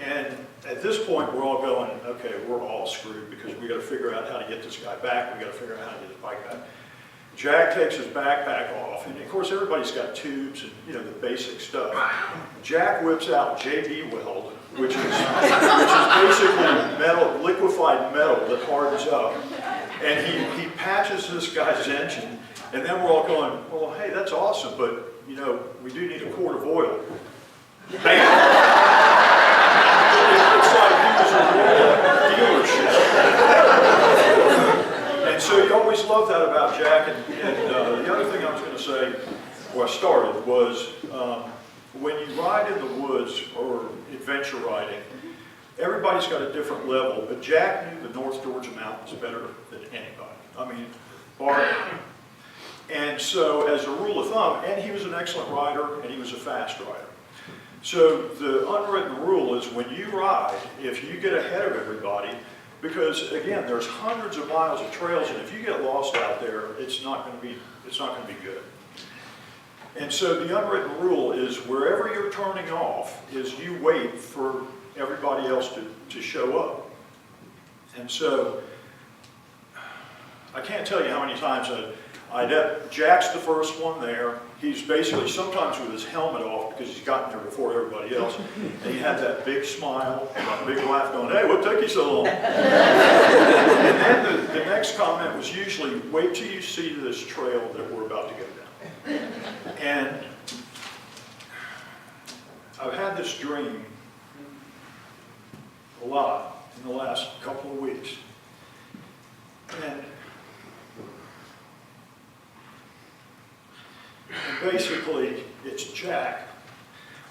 And at this point, we're all going, okay, we're all screwed because we got to figure out how to get this guy back. We got to figure out how to get his bike back. Jack takes his backpack off, and of course, everybody's got tubes and you know the basic stuff. Jack whips out JB Weld, which is basically metal, liquefied metal that hardens up, and he patches this guy's engine, and then we're all going, well, hey, that's awesome, but you know, we do need a quart of oil. Bam! It's like he was a dealership. And so you always love that about Jack. And the other thing I was going to say, where I started, was when you ride in the woods or adventure riding, everybody's got a different level, but Jack knew the North Georgia mountains better than anybody. I mean, Barbara, And so as a rule of thumb, and he was an excellent rider, and he was a fast rider. So the unwritten rule is when you ride, if you get ahead of everybody, because again, there's hundreds of miles of trails, and if you get lost out there, it's not going to be good. And so the unwritten rule is wherever you're turning off is you wait for everybody else to show up. And so I can't tell you how many times Jack's the first one there. He's basically sometimes with his helmet off because he's gotten there before everybody else. And he had that big smile, that big laugh going, "Hey, what took you so long?" And then the next comment was usually, "Wait till you see this trail that we're about to go down." And I've had this dream a lot in the last couple of weeks. And basically, it's Jack.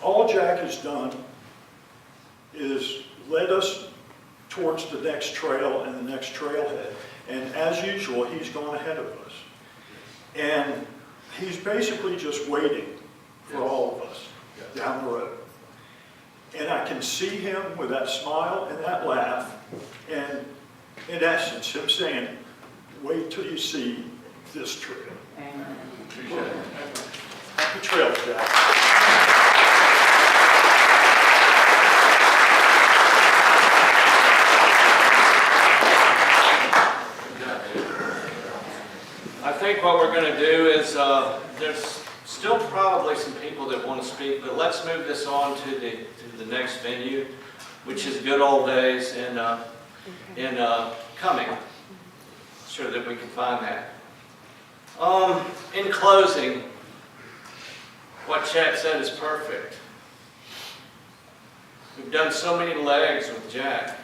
All Jack has done is led us towards the next trail and the next trailhead. And as usual, he's gone ahead of us. And he's basically just waiting for all of us down the road. And I can see him with that smile and that laugh. And in essence, him saying, "Wait till you see this trail." Happy trail, Jack. I think what we're going to do is, there's still probably some people that want to speak, but let's move this on to the next venue, which is Good Old Days in Cumming. Sure that we can find that. In closing, what Chet said is perfect. We've done so many legs with Jack.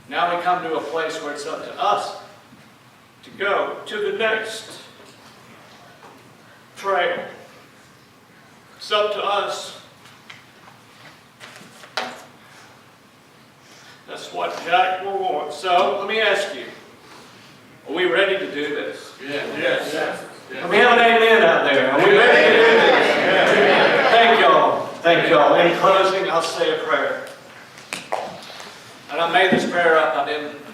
Now we come to a place where it's up to us to go to the next trail. It's up to us. That's what Jack will want. So let me ask you, are we ready to do this? Yes. Can we have an amen out there? Are we ready to do this? Thank y'all. Thank y'all. In closing, I'll say a prayer. And I made this prayer up.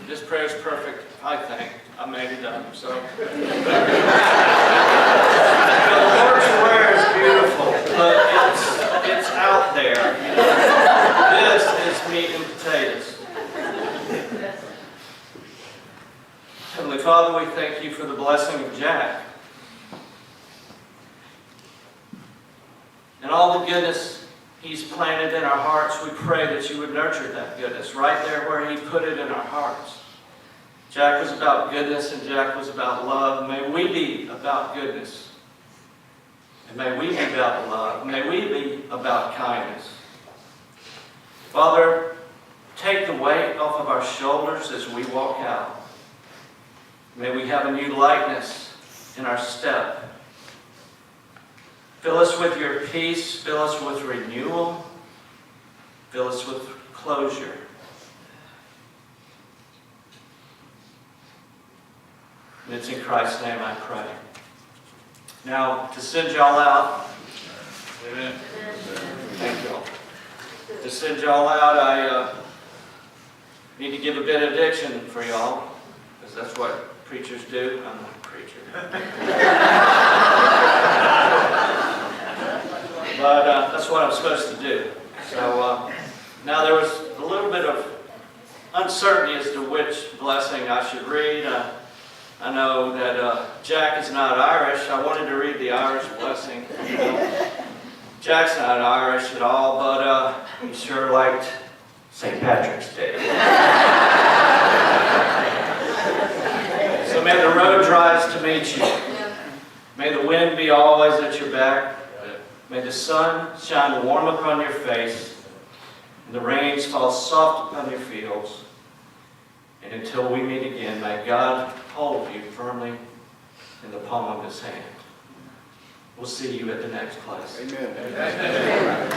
This prayer is perfect, I think. I made it up. So the Lord's Prayer is beautiful, but it's out there. This is meat and potatoes. Heavenly Father, we thank you for the blessing of Jack. And all the goodness he's planted in our hearts, we pray that you would nurture that goodness right there where he put it in our hearts. Jack was about goodness and Jack was about love. May we be about goodness. And may we be about love. May we be about kindness. Father, take the weight off of our shoulders as we walk out. May we have a new lightness in our step. Fill us with your peace. Fill us with renewal. Fill us with closure. And it's in Christ's name I pray. Now, to send y'all out, amen. Thank y'all. To send y'all out, I need to give a benediction for y'all, because that's what preachers do. I'm not a preacher. But that's what I'm supposed to do. So now there was a little bit of uncertainty as to which blessing I should read. I know that Jack is not Irish. I wanted to read the Irish blessing. Jack's not Irish at all, but he sure liked St. Patrick's Day. So may the road rise to meet you. May the wind be always at your back. May the sun shine warm upon your face, and the rains fall soft upon your fields. And until we meet again, may God hold you firmly in the palm of his hand. We'll see you at the next place. Amen. Amen.